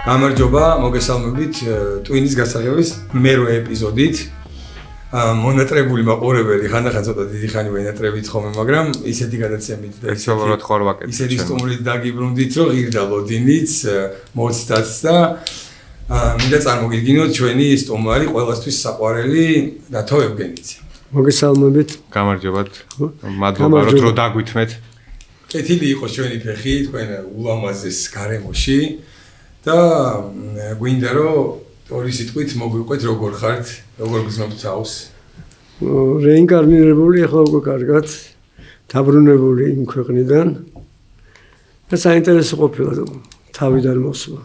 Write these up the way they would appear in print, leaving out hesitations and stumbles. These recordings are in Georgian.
გამარჯობა, მოგესალმებით ტვინის გასაღების მერვე ეპიზოდით. მონატრებული მაყურებელი ხანდახან ცოტა დიდი ხანი ვენატრებით ხოლმე, მაგრამ ისეთი გადაცემით და ექსელორად ხარ ვაკეთებ. ისეთი სტუმრით დაგიბრუნდით, რომ ღირდა ლოდინიც მოცდაც და მინდა წარმოგიდგინოთ ჩვენი სტუმარი ყველასთვის საყვარელი რათო ევგენიძე. მოგესალმებით. გამარჯობათ. მადლობა რომ დაგვითმეთ. კეთილი იყოს ჩვენი ფეხი თქვენ ულამაზეს გარემოში და გვინდა რომ ორი სიტყვით მოგვიყვეთ როგორ ხართ, როგორ გრძნობთ თავს. რეინკარნირებული ახლა უკვე კარგად, დაბრუნებული იმ ქვეყნიდან და საინტერესო ყოფილა თავიდან მოსვლა.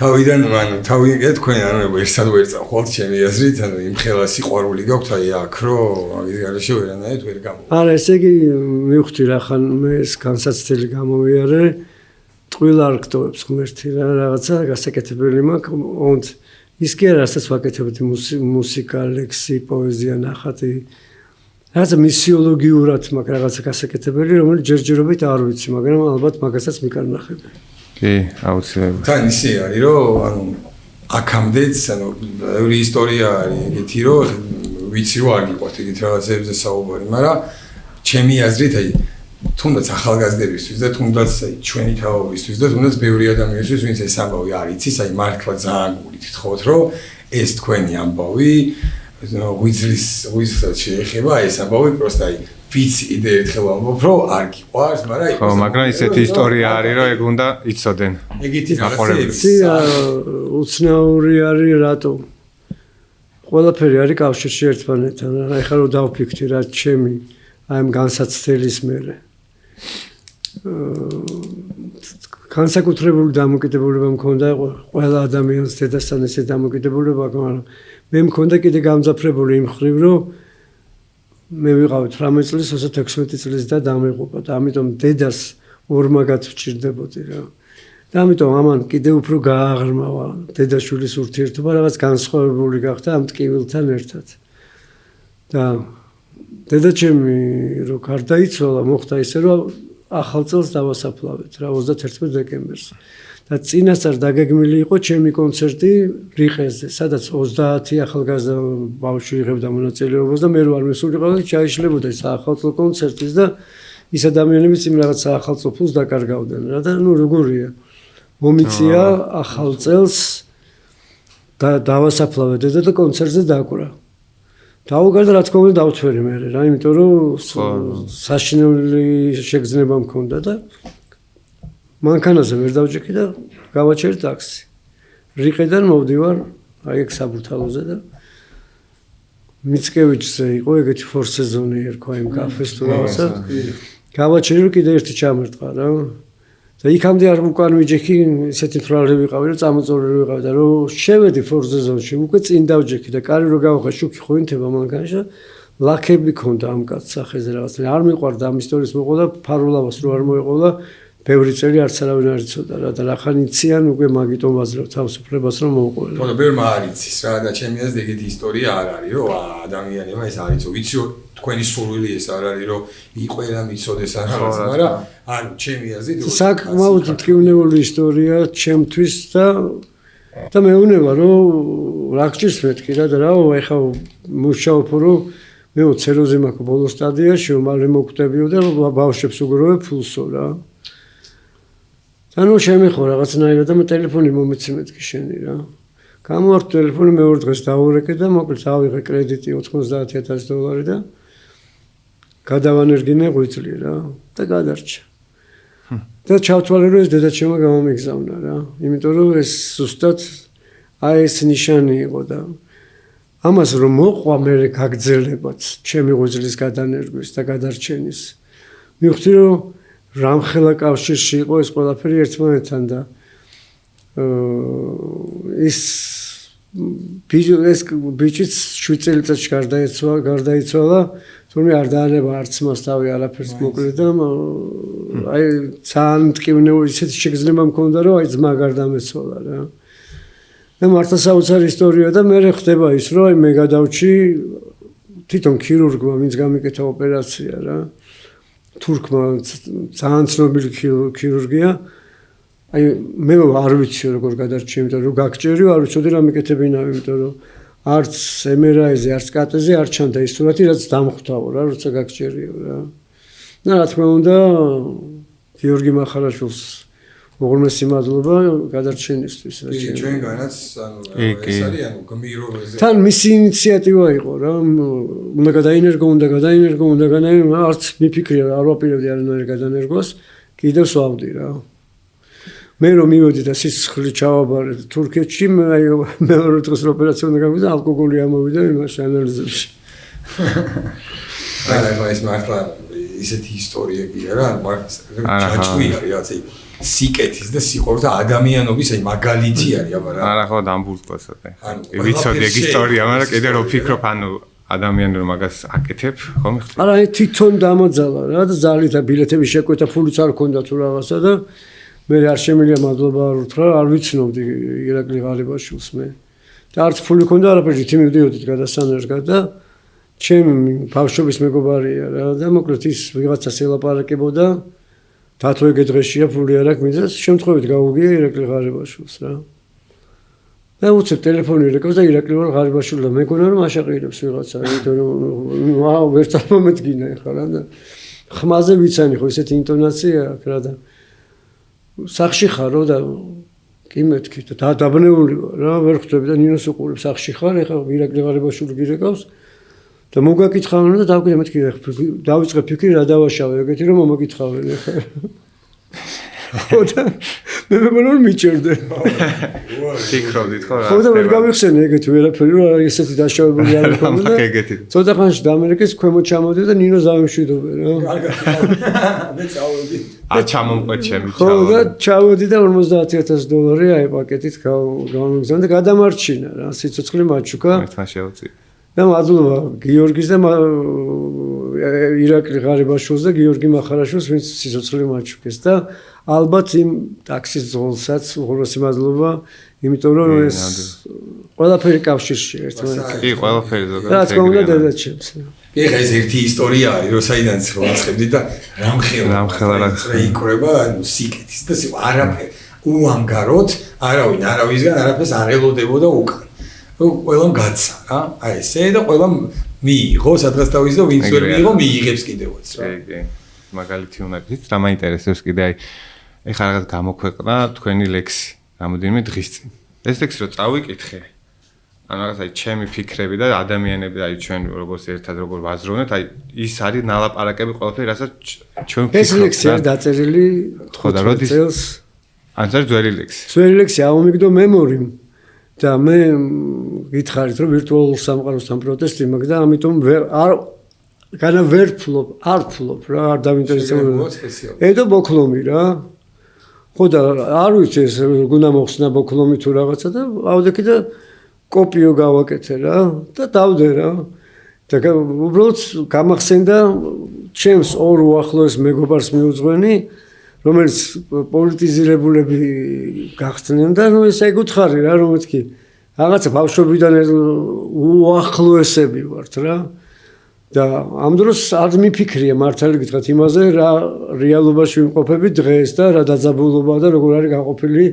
თავიდან თავი თქვენ ანუ ერთად ვერ წავხვალთ ჩემი აზრით, ანუ იმ ხელა სიყვარული გაქვთ აი აქ რომ ის გარეშე ვერანაირად ვერ გამოვა. არა, ესე იგი მივხვდი რა ხან მე ეს განსაცდელი გამოვიარე, ტყუილ არ გტოვებს ღმერთი რა რაღაცა გასაკეთებელი მაქვს, ოღონდ ის კი არა, რასაც ვაკეთებდი მუსიკა, ლექსი, პოეზია, ნახატი. რაღაცა მისიოლოგიურად მაქვს რაღაცა გასაკეთებელი, რომელიც ჯერჯერობით არ ვიცი, მაგრამ ალბათ მაგასაც მიკარნახები. კი, აუცილებლად. თან ისე არის რომ ანუ აქამდეც ანუ ორი ისტორია არის ეგეთი რომ ვიცი რომ არ გიყვართ ეგეთ რაღაცებზე საუბარი, მაგრამ ჩემი აზრით აი თუნდაც ახალგაზრდებისთვის და თუნდაც აი ჩვენი თაობისთვის და თუნდაც ბევრი ადამიანისთვის ვინც ეს ამბავი არ იცის, აი მართლა ძალიან გულით თხოვთ რომ ეს თქვენი ამბავი ღვიძლს შეეხება ეს ამბავი პროსტა აი ვიცი იდე ერთხელ ამბობ რომ არ გიყვარს, მაგრამ ხო, მაგრამ ისეთი ისტორია არის რომ ეგ უნდა იცოდენ. ეგეთი რაღაცები. უცნაური არის რატო? ყველაფერი არის კავშირში ერთმანეთთან. აი ხა რომ დავფიქრდი რა ჩემი აი ამ განსაცდელის მერე. განსაკუთრებული დამოკიდებულება მქონდა ყველა ადამიანს დედასთან ესე დამოკიდებულება, მაგრამ მე მქონდა კიდე გამძაფრებული იმ ხრივ რომ მე ვიყავ 18 წლის, 16 წლის და დამეღუპა და ამიტომ დედას ორმაგად ვჭირდებოდი რა. და ამიტომ ამან კიდე უფრო გააღრმავა დედაშვილის ურთიერთობა, რაღაც განსხვავებული გახდა ამ ტკივილთან ერთად. და დედაჩემი რო გარდაიცვალა, მოხდა ისე რომ ახალ წელს დავასაფლავეთ რა 31 დეკემბერს. და წინასწარ დაგეგმილი იყო ჩემი კონცერტი რიყეზე, სადაც 30 ახალგაზრდა ბავშვი იღებდა მონაწილეობას და მე რო არ მისულიყავ და ჩაიშლებოდა ეს ახალწლო კონცერტის და ის ადამიანებიც იმ რაღაც ახალწლო ფულს დაკარგავდნენ რა და ნუ როგორია მომიწია ახალ წელს და დავასაფლავე დედა და კონცერტზე დაკვრა. დაუგარდა რა თქმა უნდა დავთვერი მე რა, იმიტომ რომ საშინელი შეგრძნება მქონდა და მანქანაზე ვერ დავჭიქი და გავაჩერე ტაქსი. რიყედან მოვდივარ აი ეგ საბურთალოზე და მიცკევიჩზე იყო ეგეთი ფორსეზონი ერქვა იმ კაფეს თუ რაღაცა. გავაჩერე რომ კიდე ერთი ჩამერტყა რა. და იქამდე არ უკან ვიჯექი, ისეთი თვალები ვიყავი რომ წამოწოლილი ვიყავი და რომ შევედი ფორსეზონში, უკვე წინ დავჯექი და კარი რო გავახე შუქი ხოინთება მანქანაში და ლაქები ქონდა ამ კაცს სახეზე რაღაც. არ მიყვარდა ამ ისტორიის მოყვა და ფარულავას რო არ მოეყოლა ბევრი წელი არც არავინ არ იცოდა რა და რახან იციან უკვე მაგიტომ ვაძლევ თავისუფლებას რომ მოვყოლო. ხო და ბევრმა არ იცის რა და ჩემი აზრით ეგეთი ისტორია არ არის რომ ადამიანებმა ეს არ იცო. ვიცი რომ თქვენი სურვილი ეს არ არის რომ ყველამ იცოდეს არ რაღაც, მაგრამ ანუ ჩემი აზრით საკმაოდ ტკივნეული ისტორია ჩემთვის და მეუნება რომ რა გჭირს მეთქი რა და რა ეხა მუშაობ რომ მე ცეროზე მაქვს ბოლო სტადიაში რომ მალე მოკვდებიო და ბავშვებს უგროვებ ფულსო რა. ანუ შემეხო რაღაცნაირად და მე ტელეფონი მომეცი მეთქი შენი რა. გამოვართ ტელეფონი მეორე დღეს დავურეკე და მოკლედ ავიღე კრედიტი $90,000 და გადავანერგინე ღვიძლი რა და გადარჩა. და ჩავთვალე რომ ეს დედაჩემმა გამომიგზავნა რა. იმიტომ რომ ეს ზუსტად აი ეს ნიშანი იყო და ამას რომ მოყვა მე გაგძელებაც ჩემი ღვიძლის გადანერგვის და გადარჩენის. მივხვდი რომ რამხელა კავშირში იყო ეს ყველაფერი ერთმანეთთან და ეს ბიჭიც 7 წელიწადში გარდაიცვალა, თუმცა არ დაანება არც მას თავი არაფერს მოკლედ და აი ძალიან მტკივნეული ისეთი შეგრძნება მქონდა რომ აი ძმა გარდამეცვალა რა. და მართლა საოცარი ისტორია და მე ხდება ის რომ აი მე გადავჭი თვითონ ქირურგმა ვინც გამიკეთა ოპერაცია რა. თურქმა ძალიან ცნობილი ქირურგია აი მე არ ვიცი როგორ გადარჩი, იმიტომ რომ გაგჭერიო, არ ვიცოდი რა მეკეთებინა, იმიტომ რომ არც MRI-ზე, არც კატ-ზე არ ჩანდა ის სურათი, რაც დამხვდაო რა, როცა გაგჭერიო რა. და რა თქმა უნდა, გიორგი მახარაშვილს უღრმესი მადლობა გადარჩენისთვის. ჩვენგანაც ეს არის გმირობაზე. თან მისი ინიციატივა იყო რა, უნდა გადაინერგო, არც მიფიქრია, არ ვაპირებდი არანაირ გადანერგოს, კიდევ სვავდი რა. მე რომ მივედი და სისხლი ჩავაბარე თურქეთში, აი მეორე დღეს ოპერაცია უნდა გავიდა, ალკოგოლი ამოვიდა იმაში ანალიზებში. არა, ეს მართლა ისეთი ისტორია კი არა, ჩაჭვია რაღაცა სიკეთის და სიყვარულის და ადამიანობის აი მაგალითი არის, აბა რა. არა, ხო დამბურტყოსად. ვიცოდი ეგ ისტორია, მაგრამ კიდე რო ფიქრობ, ანუ ადამიანი რომ მაგას აკეთებ, ხომ ხდება? არა, თვითონ დამოძალა რა და ძალით და ბილეთები შეკვეთა, ფულიც არ ქონდა თუ რაღაცა და მე არ შემიძლია მადლობა არ უთხრა, არ ვიცნობდი ირაკლი ღარიბაშვილს მე. და არც ფული ქონდა, არაფერი, თი მივდიოდით გადასანერგად და ჩემი ბავშვობის მეგობარია რა და მოკლედ ის ვიღაცას ელაპარაკებოდა თათო ეგ დღეშია ფული არ აქვს მიზეს შემთხვევით გავუგია ირაკლი ღარიბაშვილს რა და უცებ ტელეფონი რეკავს და ირაკლი ღარიბაშვილი და მეგონა რომ აშაყირებს ვიღაცა იმიტომ რომ ვერც არ მომედგინა ეხლა რა და ხმაზე ვიცანი ხო ესეთი ინტონაცია აქვს რა და სახში ხარო და კი მეთქი და დაბნეული ვარ რა ვერ ხვდები და ნინოს უყურებს სახში ხარ ეხლა ირაკლი ღარიბაშვილი გირეკავს და მოგაკითხავენ და დავკითხე მეთქი დავიწყე ფიქრი რა დავაშავე ეგეთი რომ მომაკითხავენ ეხლა ხოდა მე მეგონა რომ მიჭერდე ფიქრობდით ხო რა ხოდა ვერ გავიხსენე ეგეთი ვერაფერი რომ ესეთი დაშავებული არ მქონდა ცოტა ხანში დამერეკეს ქვემოთ ჩამოვდი და ნინო ზავიმშვიდობე რა მე წავედი ჩამომყვეთ ჩემი ხოდა ჩავედი და $50,000 აი პაკეტით გავამიგზავნა და გადამარჩინა რა სიცოცხლე მაჩუკა ერთმა შეუწია და მადლობა გიორგის და ირაკლი ღარიბაშვილს და გიორგი მახარაშვილს ვინც სიცოცხლე მაჩუკეს და ალბათ იმ ტაქსის ძღოლსაც უღრმესი მადლობა იმიტომ რომ ეს ყველაფერი კავშირში ერთმანეთთან კი ყველაფერი ზოგადად რა თქმა უნდა დედაჩემს ეხლა ეს ერთი ისტორია არის რომ საიდანაც რო აწყებდი და რამხელა რა იქრება ანუ სიკეთის და არაფერი უანგაროდ არავისგან არაფერს არ ელოდებოდა უკან ყველამ გაცა რა აი ესე და ყველამ მიიღო სადღაც თავის და ვინც ვერ მიიღო მიიღებს კიდევაც რა კი მაგალითი უნდა გიცით რა მაინტერესებს კიდე აი ეხლა რაღაც გამოქვეყნა თქვენი ლექსი რამოდენიმე დღის წინ ეს ლექსი რო წავიკითხე ანუ რაღაც აი ჩემი ფიქრები და ადამიანები აი ჩვენ როგორც ერთად როგორ ვაზროვნეთ აი ის არის ნალაპარაკები ყველაფერი რასაც ჩვენ ვფიქრობთ ეს ლექსი არის დაწერილი 15 წელს ან ეს ძველი ლექსი ძველი ლექსი აუმიგდო მემორიმ და მე გითხარით რომ ვირტუალურ სამყაროსთან პროტესტი მაგ და ამიტომ ვერ ფლობ რა არ დავინტერესებული ედო ბოქლომი რა ხოდა არ ვიცი ეს გუნა მოხსნა ბოქლომი თუ რაღაცა და ავდექი და კოპიო გავაკეთე რა და დავდე რა და უბრალოდ გამახსენდა ჩემს ორ უახლოეს მეგობარს მიუძღვენი რომელიც პოლიტიზირებულები გახსნენ და ნუ ესე გუთხარი რა რომ მეთქი რაღაცა ბავშვობიდან უახლოესები ვართ რა და ამ დროს არ მიფიქრია მართალი გითხრათ იმაზე რა რეალობაში ვიმყოფები დღეს და რა დაძაბულობა და როგორ არის გაყოფილი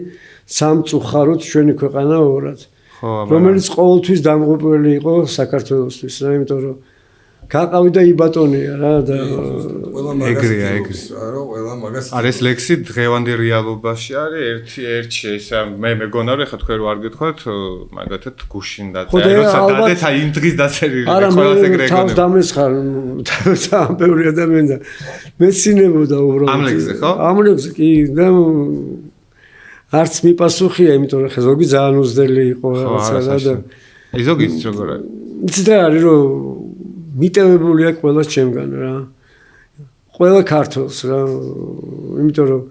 სამწუხაროდ ჩვენი ქვეყანა ორად რომელიც ყოველთვის დამღუპველი იყო საქართველოსთვის რა იმიტომ რომ გაყავი და იბატონია რა და ეგრეა რა ყველა მაგას არის ლექსი დღევანდელ რეალობაში არის ერთი ესა მე მეგონა რომ ეხა თქვენ რო არ გითხოთ მაგათად გუშინ დაწერა როცა დადეთ აი იმ დღის დაწერილი ყველას ეგრე ეგონა თავს დამესხარ ამ ბევრი ადამიანი და მეცინებოდა უბრალოდ ამ ლექსზე ხო ამ ლექსზე კი და არც მიპასუხია იმიტომ რომ ხა ზოგი ძალიან უზდელი იყო რაღაცა და აი ზოგიც როგორ არის იცი და არის რომ მიტევებულია ყველას ჩემგან რა ყველა ქართველს რა იმიტომ რომ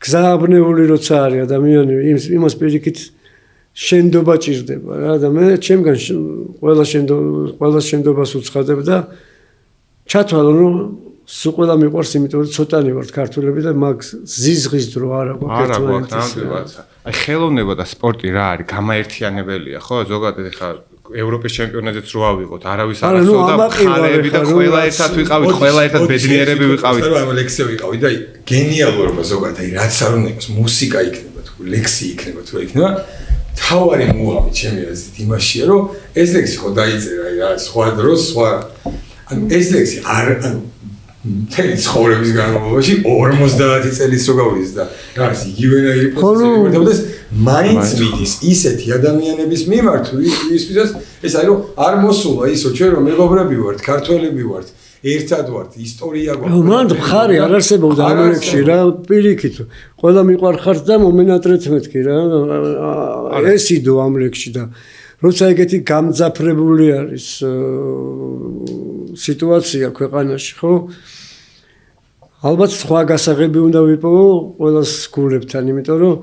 გზააბნეული როცა არის ადამიანი იმას პირიქით შენდობა ჭირდება რა და მე ჩემგან ყველა შენდობას უცხადებ და ჩათვალო რომ სულ ყველა მიყვარს იმიტომ რომ ცოტანი ვართ ქართველები და მაგ ზიზღის დრო არ აქვს ერთმანეთის აი ხელოვნება და სპორტი რა არის გამაერთიანებელია ხო ზოგადად ეხლა ევროპის ჩემპიონატზეც რო ავიღოთ არავის არ ასწავდა ხალები და ყველა ერთად ვიყავით ყველა ერთად ბედნიერები ვიყავით ამ ლექსზე ვიყავით და გენიალურობა ზოგადად აი რაც არ უნდა იყოს მუსიკა იქნება თუ ლექსი იქნება თუ იქნება თავარი მოამი ჩემი აზრით იმაშია რომ ეს ლექსი ხო დაიწერა რა სხვა დროს სხვა ანუ ეს ლექსი არ ანუ მთელი ცხოვრების განმავლობაში 50 წელიც რო გავიდეს და რაღაც იგივენაირი პროცესი მიმართებოდეს მაინც მიდის ისეთი ადამიანების მიმართ ვისთვისაც ეს არის რომ არ მოსულა ისო ჩვენ რომ მეგობრები ვართ ქართველები ვართ ერთად ვართ ისტორია გვაქვს მან მხარი არ არსებობდა ამერიკაში რა პირიქით ყველა მიყვარხართ და მომენატრეთ მეთქი რა ეს იდო ამ ლექსში და როცა ეგეთი გამძაფრებული არის სიტუაცია ქვეყანაში ხო ალბათ სხვა გასაღები უნდა ვიპოვო ყველას გულებთან იმიტომ რომ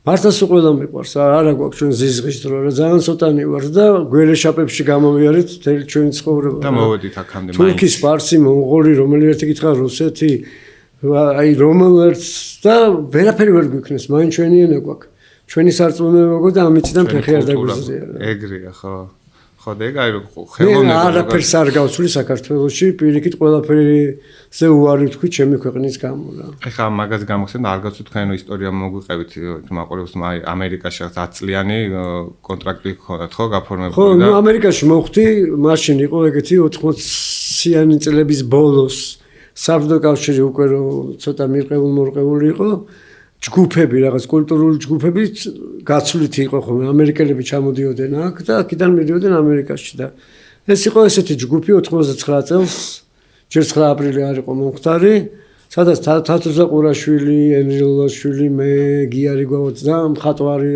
მართლაც ყველა მიყვარს არა გვაქვს ჩვენ ზიზღის დრო რა ძალიან ცოტანი ვარ და გველეშაპებში გამოვიარეთ მთელი ჩვენი ცხოვრება და მოვედით აქამდე თურქი სპარსი მონღოლი რომელი ერთი კითხა რუსეთი აი რომელერც და ვერაფერი ვერ გვიქნეს მაინც ჩვენი ენა გვაქვს ჩვენი სარწმუნოება გვაქვს და ამიციდან ფეხი არ დაგვიზრია ეგრეა ხო და ეგ არის რომ ხელოვნება არაფერს არ გავცვლი საქართველოში პირიქით ყველაფერზე უარი ვთქვი ჩემი ქვეყნის გამო რა ეხლა მაგას გამოგხსენდა არ გავცვით თქვენ ისტორია მოგვიყევით მაყურებს აი ამერიკაში 10 წლიანი კონტრაქტი ჰქონდათ ხო გაფორმებული და ხო ნუ ამერიკაში მოვხდი მაშინ იყო ეგეთი 80-იანი წლების ბოლოს საბჭოთა კავშირი უკვე რო ცოტა მორყეული იყო ჯგუფები რაღაც კულტურული ჯგუფები გაცვლითი იყო ხოლმე ამერიკელები ჩამოდიოდნენ აქ და აქედან მიდიოდნენ ამერიკაში და ეს იყო ესეთი ჯგუფი 99 წელს ჯერ 9 აპრილი არ იყო მომხდარი სადაც თათუზა ყურაშვილი ენრილაშვილი მე გიარი გვაქვს და მხატვარი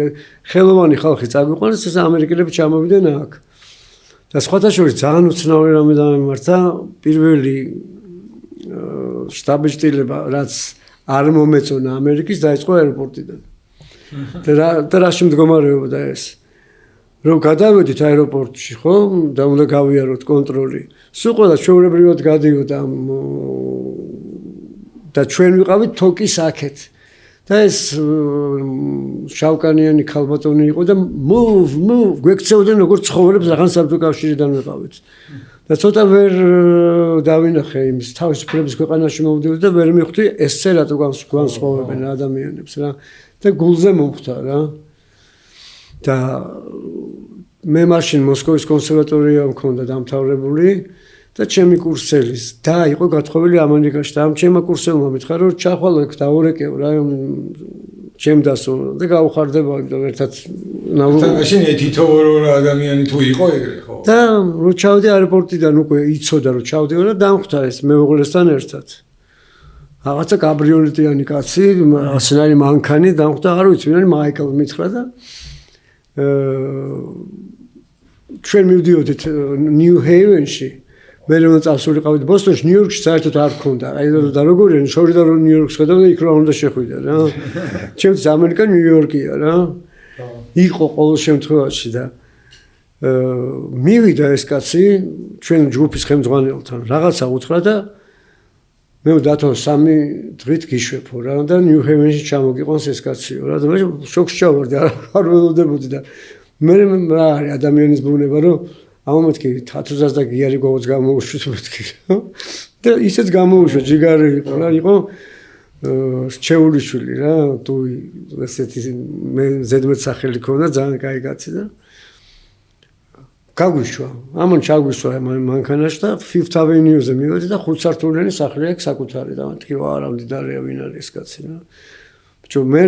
ხელოვანი ხალხი წაგვიყვანეს ეს ამერიკელები ჩამოვიდნენ აქ და სხვათა შორის ძალიან უცნაური რამე დამემართა პირველი შტაბ-ჭრილება რაც არ მომეწონა ამერიკის დაიწყო აეროპორტიდან. და რაში მდგომარეობდა ეს? რომ გადავედით აეროპორტში, ხო? და უნდა გავიაროთ კონტროლი. სულ ყველა ჩვეულებრივად გადიოდა და ჩვენ ვიყავით თოკის აქეთ. და ეს შავკანიანი ქალბატონი იყო და move გვექცეოდნენ როგორც ცხოველებს რაღაც საბჭოთა კავშირიდან ვიყავით. და ცოტა ვერ დავინახე იმის თავისუფლების ქვეყანაში მოვდივარ და ვერ მივხვდი ესცე რატო განსხვავებენ ადამიანებს რა და გულზე მომხდა რა და მე მაშინ მოსკოვის კონსერვატორია მქონდა დამთავრებული და ჩემი კურსელის და იყო გათხოვილი ამერიკაში და ამ ჩემმა კურსელმა მითხრა რომ ჩახვალო ეგ დაურეკევ რა ჩემ დასო და გავხარდება ერთად მაშინ თითო ორ ადამიანი თუ იყო ეგრე ხო და რო ჩავდი აეროპორტიდან უკვე იცოდა რომ ჩავდივარ და დამხვდა ეს მეუღლესთან ერთად რაღაცა კაბრიოლეტიანი კაცი ასნარი მანქანი დამხვდა არ ვიცი ვინ არის მაიკლ მითხრა და ჩვენ მივდიოდით ნიუ ჰეივენში მე რომ წავსულიყავით ბოსტონში ნიუ-იორკში საერთოდ არ ქონდა აი და როგორია შორიდან რომ ნიუ-იორკს ხედავ და იქ რა უნდა შეხვიდა რა ჩემთვის ამერიკა ნიუ-იორკია რა იყო ყოველ შემთხვევაში და მივიდა ეს კაცი ჩვენ ჯგუფის ხელმძღვანელთან რაღაცა უთხრა და მე დათო 3 დღით გიშვებო რა და ნიუ-ჰეივენში ჩამოგიყვანს ეს კაციო რა და მე შოქში ჩავარდი არ ველოდებოდი და მე რა არის ადამიანის ბუნება რომ ამომეთქი თათუზას და გიარი გვაქვს გამოუშვით მეთქი რა და ისეც გამოუშვა ჯიგარი იყო რა იყო ჩეულიშვილი რა თუ ესეთი მე ზედმეტ სახელი ქონდა ძალიან კაი კაცი და გაგვიშვა ამან ჩაგვიშვა მანქანაში და Fifth Avenue-ზე მივედი და 5 სართულიანი სახლი აქვს საკუთარი და მეთქი არა მდიდარია ვინ არის ეს კაცი რა ბიჭო მე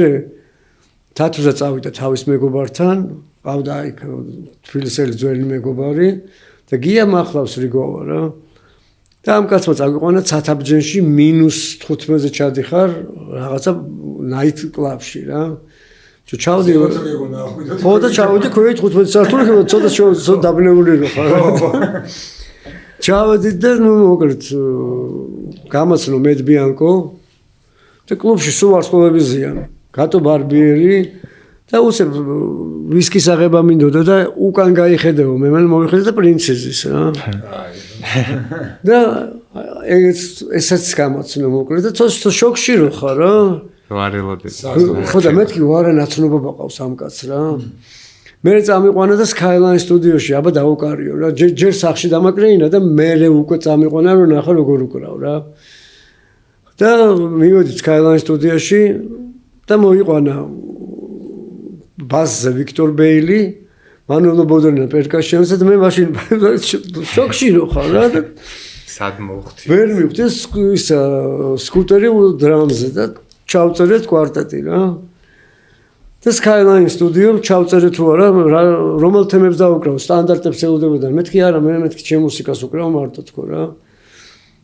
თათუზა წავიდა თავის მეგობართან ყავდა იქ თბილისელი ძველი მეგობარი და გია მახლავს რიგოვა რა და ამ კაცმა წაგვიყვანა ცათაბჯენში -15-ზე ჩადიხარ რაღაცა ნაით კლუბში რა ჩავდი ხო და ჩავდი ქვევით 15 სართული ცოტა დაბნეული რო ხარ ჩავდი და ნუ მოკლედ გამაცნო მედბიანკო და კლუბში სულ ვარსკვლავები ზიან გატო ბარბიერი და უსე ვისკის აღება მინდოდა და უკან გაიხედეო მე მოვიხედე და პრინცესის რა და ესაც გამაცნო მოკლედ და ცოტა შოქში რო ხარ რა ვარელოდი ხო და მეთქი ვარა ნაცნობა ბაყავს ამ კაცს რა მე წამიყვანა და Skyline სტუდიოში აბა დაუკარიო რა ჯერ სახში დამაკრეინა და მე უკვე წამიყვანა რომ ნახა როგორ უკრავ რა და მივედი Skyline სტუდიაში და მოიყვანა ბასზე ვიქტორ ბეილი, მანუელ ბოდრინა პერკაშიონზე და მე მაშინ შოქში რო ხარ რა და სად მოვხდი? ვერ მივხვდი ის სკუტერი დრამზე და ჩავწერეთ კვარტეტი რა. და Skyline Studio ჩავწერე თუ არა რომელ თემებს დავუკრავ სტანდარტებს ელოდებოდა მეთქი არა მე მეთქი ჩემ მუსიკას უკრავ მარტო თქო რა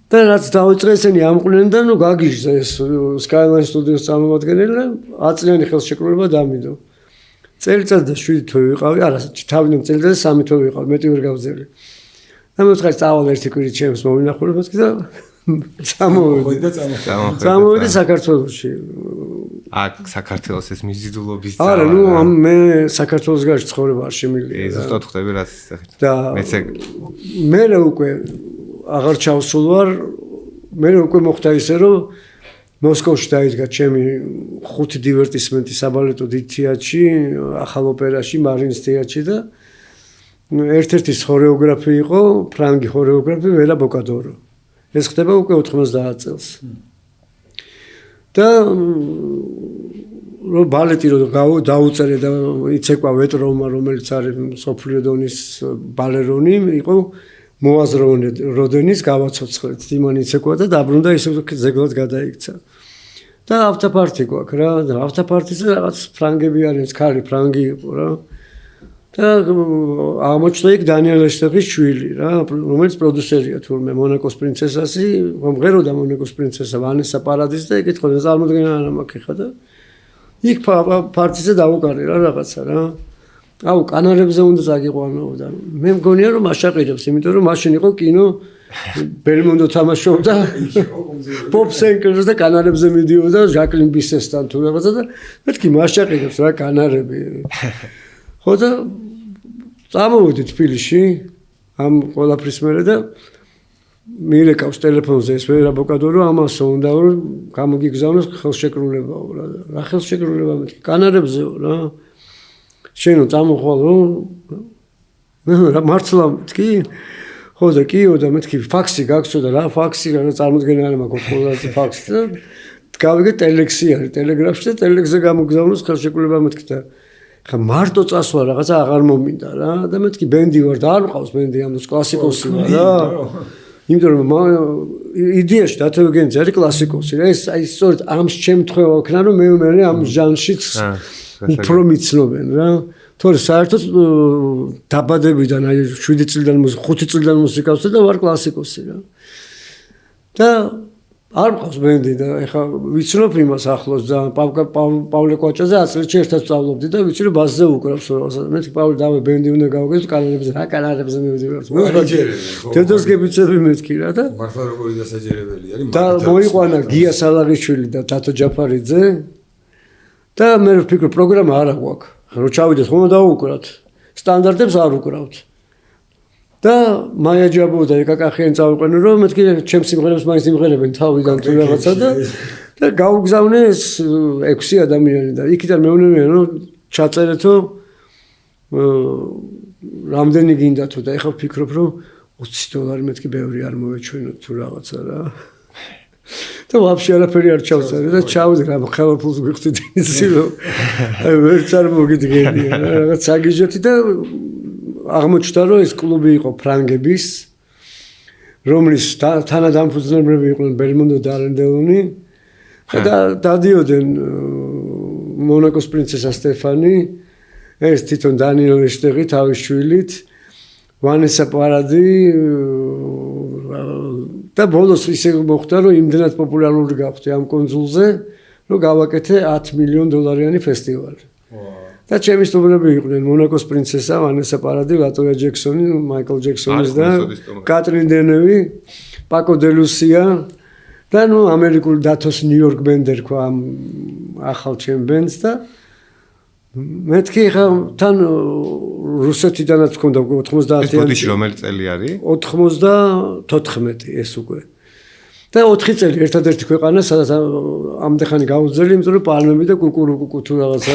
და რაც დავიწყე ესენი ამყვნენ და ნუ გაგიჟდა ეს Skyline Studio-ს წარმომადგენელი 10 წლიანი ხელშეკრულება დამიდო წელიწად და 7 თვე ვიყავი არა თავიდან წელიწად 3 თვე ვიყავ მეტი ვერ გავძელი და მე ვთხარ წავალ ერთი კვირი ჩემს მოვინახულებას და წამოვედი საქართველოში აქ საქართველოს ეს მიზიდულობის არა ნუ მე საქართველოს გარშე ცხოვრება არ შემიძლია ზუსტად ხვდები რაც სახით და მე უკვე აღარ ჩავსულ ვარ მე უკვე მოხდა ისე რომ მოსკოვში დაიდგა ჩემი 5 დივერტისმენტი საბალეტო დიდ თეატრში ახალ ოპერაში მარინის თეატრში და ერთ-ერთი ხორეოგრაფი იყო ფრანგი ხორეოგრაფი ვერა ბოკადორო ეს ხდება უკვე 90 წელს და რო ბალეტი რო დაუწერე და იცეკვა ვეტრომა რომელიც არის სოფლიო დონის ბალერონი იყო მოაზროვნე გავაცოცხლეთ იმან იცეკვა და დაბრუნდა ისე ზეგლად გადაიქცა და ავტოპარტი გვაქვს რა და ავტოპარტიზე რაღაც ფრანგები არის ქალი ფრანგი იყო რა და აღმოჩნდა იქ დანიელ ეშტეხის შვილი რა რომელიც პროდიუსერია თურმე მონაკოს პრინცესასი მომღეროდა მონაკოს პრინცესა ვანესა პარადის და ეკითხა წარმოდგენა არა მაქვს ხა და იქ პარტიზე დავუკარი რა რაღაცა რა აუ კანარებზე უნდა წაგიყვანო და მე მგონია რომ აშაყირებს იმიტომ რომ მაშინ იყო კინო ბელმონდო თამაშობდა პოპ სენკერს და კანარებზე მიდიოდა ჟაკლინ ბისესთან თუ რაღაცა და მეთქი მაშაყირებს რა კანარები ხო და წამოვედი თბილისში ამ ყველაფრის მერე და მირეკავს ტელეფონზე ეს ვერა ბოკადორო ამასო უნდა რომ გამოგიგზავნოს ხელშეკრულებაო რა ხელშეკრულება მეთქი კანარებზეო რა შენო წამოხვალო რა მართლა მეთქი ხო და კიო და მეთქი ფაქსი გაქვსო და რა ფაქსი რა წარმოდგენა არ მაქვს ყველაზე ფაქსი და გავიგე ტელექსი არის ტელეგრაფში და ტელექსზე გამოგზავნოს ხელშეკრულება მეთქი და ხა მარტო წასვლა რაღაცა აღარ მომინდა რა და მეთქი ბენდი ვარ და არ მყავს ბენდი ამას კლასიკოსი ვარ რა იმიტომ რომ იდეაში დათოგენძე არის კლასიკოსი რა ეს აი სწორედ ამ შემთხვევა ვქნა რომ მე ამ ჟანრშიც უფრო მიცნობენ რა თორე საერთოდ დაბადებიდან აი 7 წლიდან 5 წლიდან მუსიკავს და ვარ კლასიკოსი რა და არ მყავს ბენდი და ეხა ვიცნობ იმას ახლოს და პავლე კვაჭაძე 10 წელიწადში ერთად სწავლობდი და ვიცი რომ ბასზე უკრავს რაღაცა მე პავლე დავე ბენდი უნდა გავაგეს კანარებზე რა კანარებზე მივდივარ დედას გებიცები მეთქი რა და მართლა როგორი დასაჯერებელი არის და მოიყვანა გია სალაღიშვილი და თათო ჯაფარიძე და მე ვფიქრობ პროგრამა არა გვაქვს რო ჩავიდეთ ხომ დავუკრათ სტანდარტებს არ უკრავთ და მაია ჯაბო და ეკაკახიანი წავიყვანო რომ მეთქი ჩემს სიმღერებს მაინც იმღერებენ თავიდან თუ რაღაცა და გავგზავნე ეს 6 ადამიანი და იქიდან მეუბნებიან რომ ჩაწერეთო რამდენი გინდათო და ეხლა ვფიქრობ რომ $20 მეთქი ბევრი არ მოვეჩვენოთ თუ რაღაცა რა და ვაფშე არაფერი არ ჩავწერე და ჩავდი რა ხელფულს ვიხდით ისი რომ აი ვერც არ მოგიდგენია რაღაც აგიჟეთი და აღმოჩნდა რომ ეს კლუბი იყო ფრანგების რომლის თანადამფუძნებლები იყვნენ ბელმონდო და არენდელონი და დადიოდნენ მონაკოს პრინცესა სტეფანი ეს თვითონ დანიელ ეშტეხი თავის შვილით ვანესა პარადი და ბოლოს ისე მოხდა რომ იმდენად პოპულარული გავხდი ამ კონძულზე რომ გავაკეთე $10 მილიონ ფესტივალი და ჩემი სტუმრები იყვნენ მონაკოს პრინცესა ვანესა პარადი ლატოია ჯექსონი მაიკლ ჯექსონის და კატრინ დენევი პაკო დე ლუსია და ნუ ამერიკული დათოს ნიუ-იორკ ბენდი რქვა ამ ახალ ჩემ ბენდს და მეთქი ხა თან რუსეთიდანაც მქონდა 90-იანი ბოდიში რომელი წელი არის 94 ეს უკვე და 4 წელი ერთადერთი ქვეყანა სადაც ამდენ გაუძელი იმიტომ რომ პალმები და კუკურუკუ თუ რაღაცა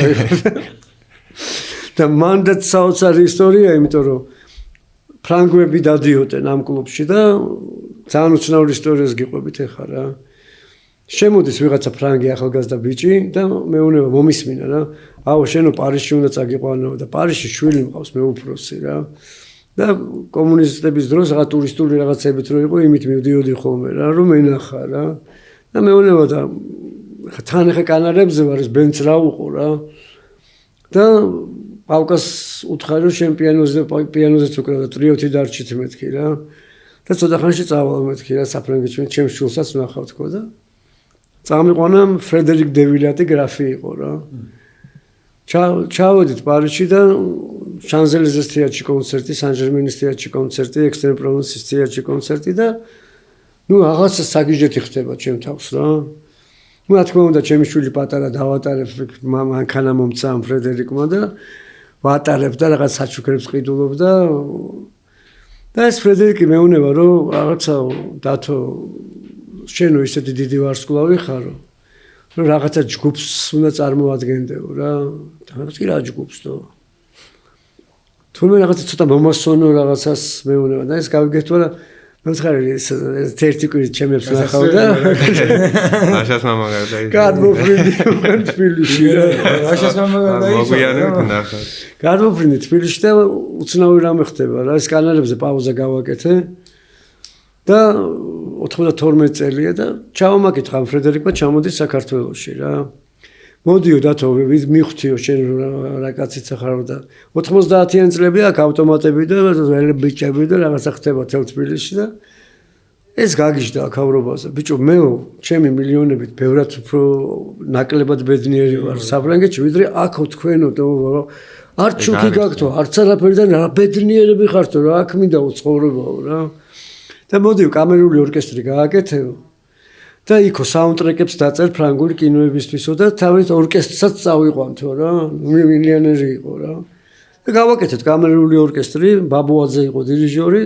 და მანდაც საოცარი ისტორია იმიტომ რომ ფრანგები დადიოდნენ ამ კლუბში და ძალიან უცნაური ისტორიას გიყვებით ეხლა რა შემოდის ვიღაცა ფრანგი ახალგაზრდა ბიჭი და მეუნება მომისმინა რა. აუ შენო პარიზში უნდა წაგიყვანო და პარიზში შვილი მყავს მეუფროსი რა. და კომუნისტების დროს რაღაც ტურისტული რაღაცებით რო იყო, იმით მივდიოდი ხოლმე რა, რომ ენახა რა. და მეუნება და თან ახლა კანარებზე ვარ, ეს ბენც რა უყო რა. და პავკას უთხარი რომ შენ პიანოზეც უკრავ და ტრიოთი დარჩით მეთქი რა. და ცოტა ხანში წავალ მეთქი რა საფრანგეთში, ჩემს შულსაც ვნახავ თქო და წამიყვანა ფრედერიკ დევილატი გრაფი იყო რა. ჩავედით პარიზში და შანზელიზეს თეატრში კონცერტი, სან-ჟერმენის თეატრში კონცერტი, ექსტრემ-პროვანსის თეატრში კონცერტი და ნუ რაღაცა საგიჟეთი ხდება ჩემ თავს რა. ნუ რა თქმა უნდა, ჩემი შვილი პატარა დავატარებ მანქანა მომცა ამ ფრედერიკმა და ვატარებ და რაღაც საჩუქრებს ყიდულობ და ეს ფრედერიკი მეუნება რომ რაღაცა დათო შენო ისეთი დიდი ვარსკვლავი ხარო რომ რაღაცა ჯგუფს უნდა წარმოადგენდეო რა. თამაში რა ჯგუფსო? თუმცა რაღაცა ცოტა მომასონო რაღაცას მეუნება და ეს გავიგეთო რა მოცხარი ეს ერთი კვირი ჩემებს ნახავ და აშას მამაგარდა გადმოფრინდი თბილისში რა. აშას მამაგარდა მოგვიანებით ნახავ. გადმოფრინდი თბილისში და უცნაური რამე ხდება რა. ეს კანალებზე პაუზა გავაკეთე და 92 წელია და ჩავამაკითხა ფრედერიკმა ჩამოდის საქართველოში რა. მოდიო დათო მივხვდიო შენ რა კაციც ახარო და 90-იან წლები აქ ავტომატები და ბიჭები და რაღაცა ხდება თელ თბილისში და ეს გაგიჟდა აქავრობაზე. ბიჭო მეო ჩემი მილიონებით ბევრად უფრო ნაკლებად ბედნიერი ვარ საფრანგეთში ვიდრე აქო თქვენო და არ ჩუქი გაგთო არც არაფერი და რა ბედნიერები ხართო რა აქ მინდა უცხოვრებაო რა. და მოდიო კამერული ორკესტრი გააკეთეო და იქო საუნდტრეკებს დაწერ ფრანგული კინოებისთვისო და თავით ორკესტრსაც წავიყვანთო რა. მილიონერი იყო რა. და გავაკეთეთ კამერული ორკესტრი, ბაბუაძე იყო დირიჟორი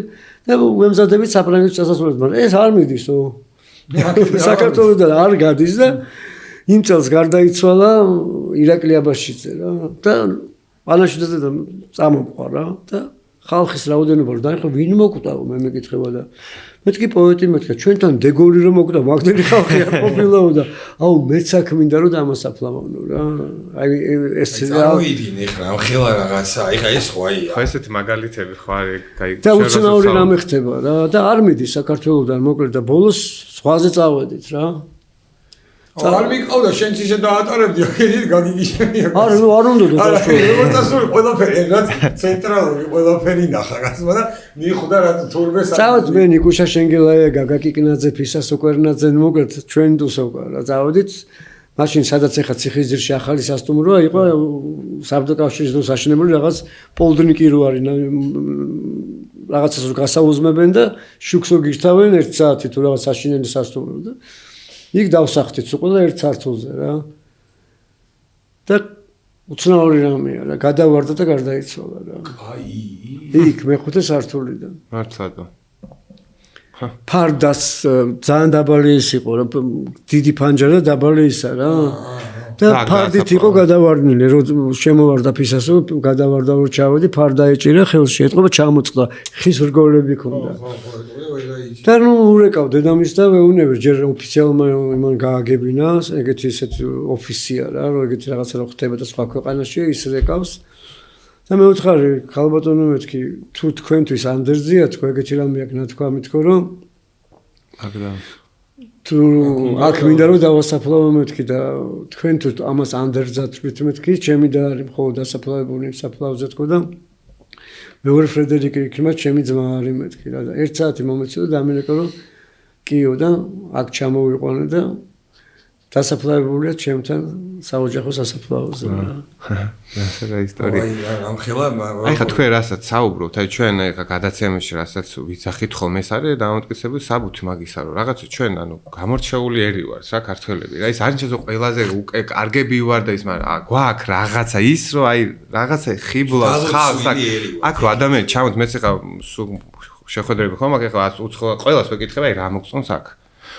და ვემზადებით საფრანგეთის წასასვლელად, მაგრამ ეს არ მიდისო. საქართველოსთან არ გადის და იმ წელს გარდაიცვალა ირაკლი აბაშიძე რა. და პანაშიძე და წამომყვა რა და ხალხის რაოდენობა რომ დაიხო ვინ მოკვდაო მე მეკითხება და მეთქი პოეტი მეთქა ჩვენთან დეგოლი რომ მოკვდა მაგდენი ხალხი არ ყოფილაო და აუ მეც აქ მინდა რომ დამასაფლავანო რა. აი ეს წავიდინე ხა ამ ხელა რაღაცა აი ხა ეს ხო აი ხო ესეთი მაგალითები ხო არის კაი და უცნაური რამე ხდება რა და არ მიდის საქართველოსთან მოკლედ და ბოლოს ზღვაზე წავედით რა. არ მიყავდა შენ ისე დაატარებდი აქედით გაგიგიშენია. არ უნდა დასწრო. როგორც ასული ყველაფერი რაც ცენტრალური ყველაფერი ნახა გასმა და მიხვდა რა თურმეს. წავედ მე ნიკუშა შენგელაია გაგაკი კინაძე ფისას უკერნაძე მოკლედ ჩვენ დუსოკა რა წავედით მაშინ სადაც ეხა ციხისძირში ახალი სასტუმროა იყო საბჭოთა დროს აშენებული რაღაც პოლდნიკი რო არის რაღაცას რო გასაუზმებენ და შუქსო გირთავენ 1 საათი თუ რაღაც აშენელი სასტუმრო და იქ დავსახდით ყველა ერთ სართულზე რა. და უცნაური რამეა რა, გადავარდა და გარდაიცვალა რა. აი იქ მეხუთე სართულიდან. მართლადო. ფარდას ძალიან დაბალი ის იყო რა, დიდი ფანჯარა დაბალი ისა რა. და ფარდით იყო გადავარდნილი, რომ შემოვარდა ფისასო, გადავარდა რომ ჩავედი, ფარდა ეჭირა ხელში, ეთყობა ჩამოწყდა, ხის რგოლები ქონდა. და ნუ ურეკავ დედამისს და ვეუნები ჯერ ოფიციალმა იმან გააგებინა, ეგეთი ისეთ ოფისია რა, რომ ეგეთი რაღაცა რო ხდება და სხვა ქვეყანაში ის რეკავს. და მე ვთხარი, ხალბატონო მეთქი, თუ თქვენთვის ანდერძია თქო, ეგეთი რამე აქ ნათქვამი თქო, რომ აგრა თუ აქ მინდა რომ დავასაფლავო მეთქი და თქვენ თუ ამას ანდერძად მეთქი, ჩემი და არის მხოლოდ დასაფლავებული საფლავზე თქო და მეორე ფრედერიკი იქნება ჩემი ძმა არის მეთქი რა და 1 საათი მომეცი და დამენეკო რომ კიო და აქ ჩამოვიყვანე და დასაფლავებულია ჩემთან საოჯახო სასაფლაოზე რა. ეს რა ისტორია. აი ამ ხელა აი ხა თქვენ რასაც საუბრობთ, აი ჩვენ ხა გადაცემაში რასაც ვიცახით ხოლმე ეს არის დამოუკიდებელი საბუთი მაგისა რომ რაღაცა ჩვენ ანუ გამორჩეული ერი ვარ რა ქართველები. რა ის არის ჩაზო ყველაზე უკვე კარგები ვარ და ის მაგრამ გვაქვს რაღაცა ის რომ აი რაღაცა ხიბლავს ხალხს აქ რო ადამიანი ჩამოთ მეც ხა შეხვედრები ხომ აქ ხა უცხო ყველას ვეკითხება აი რა მოგწონს აქ.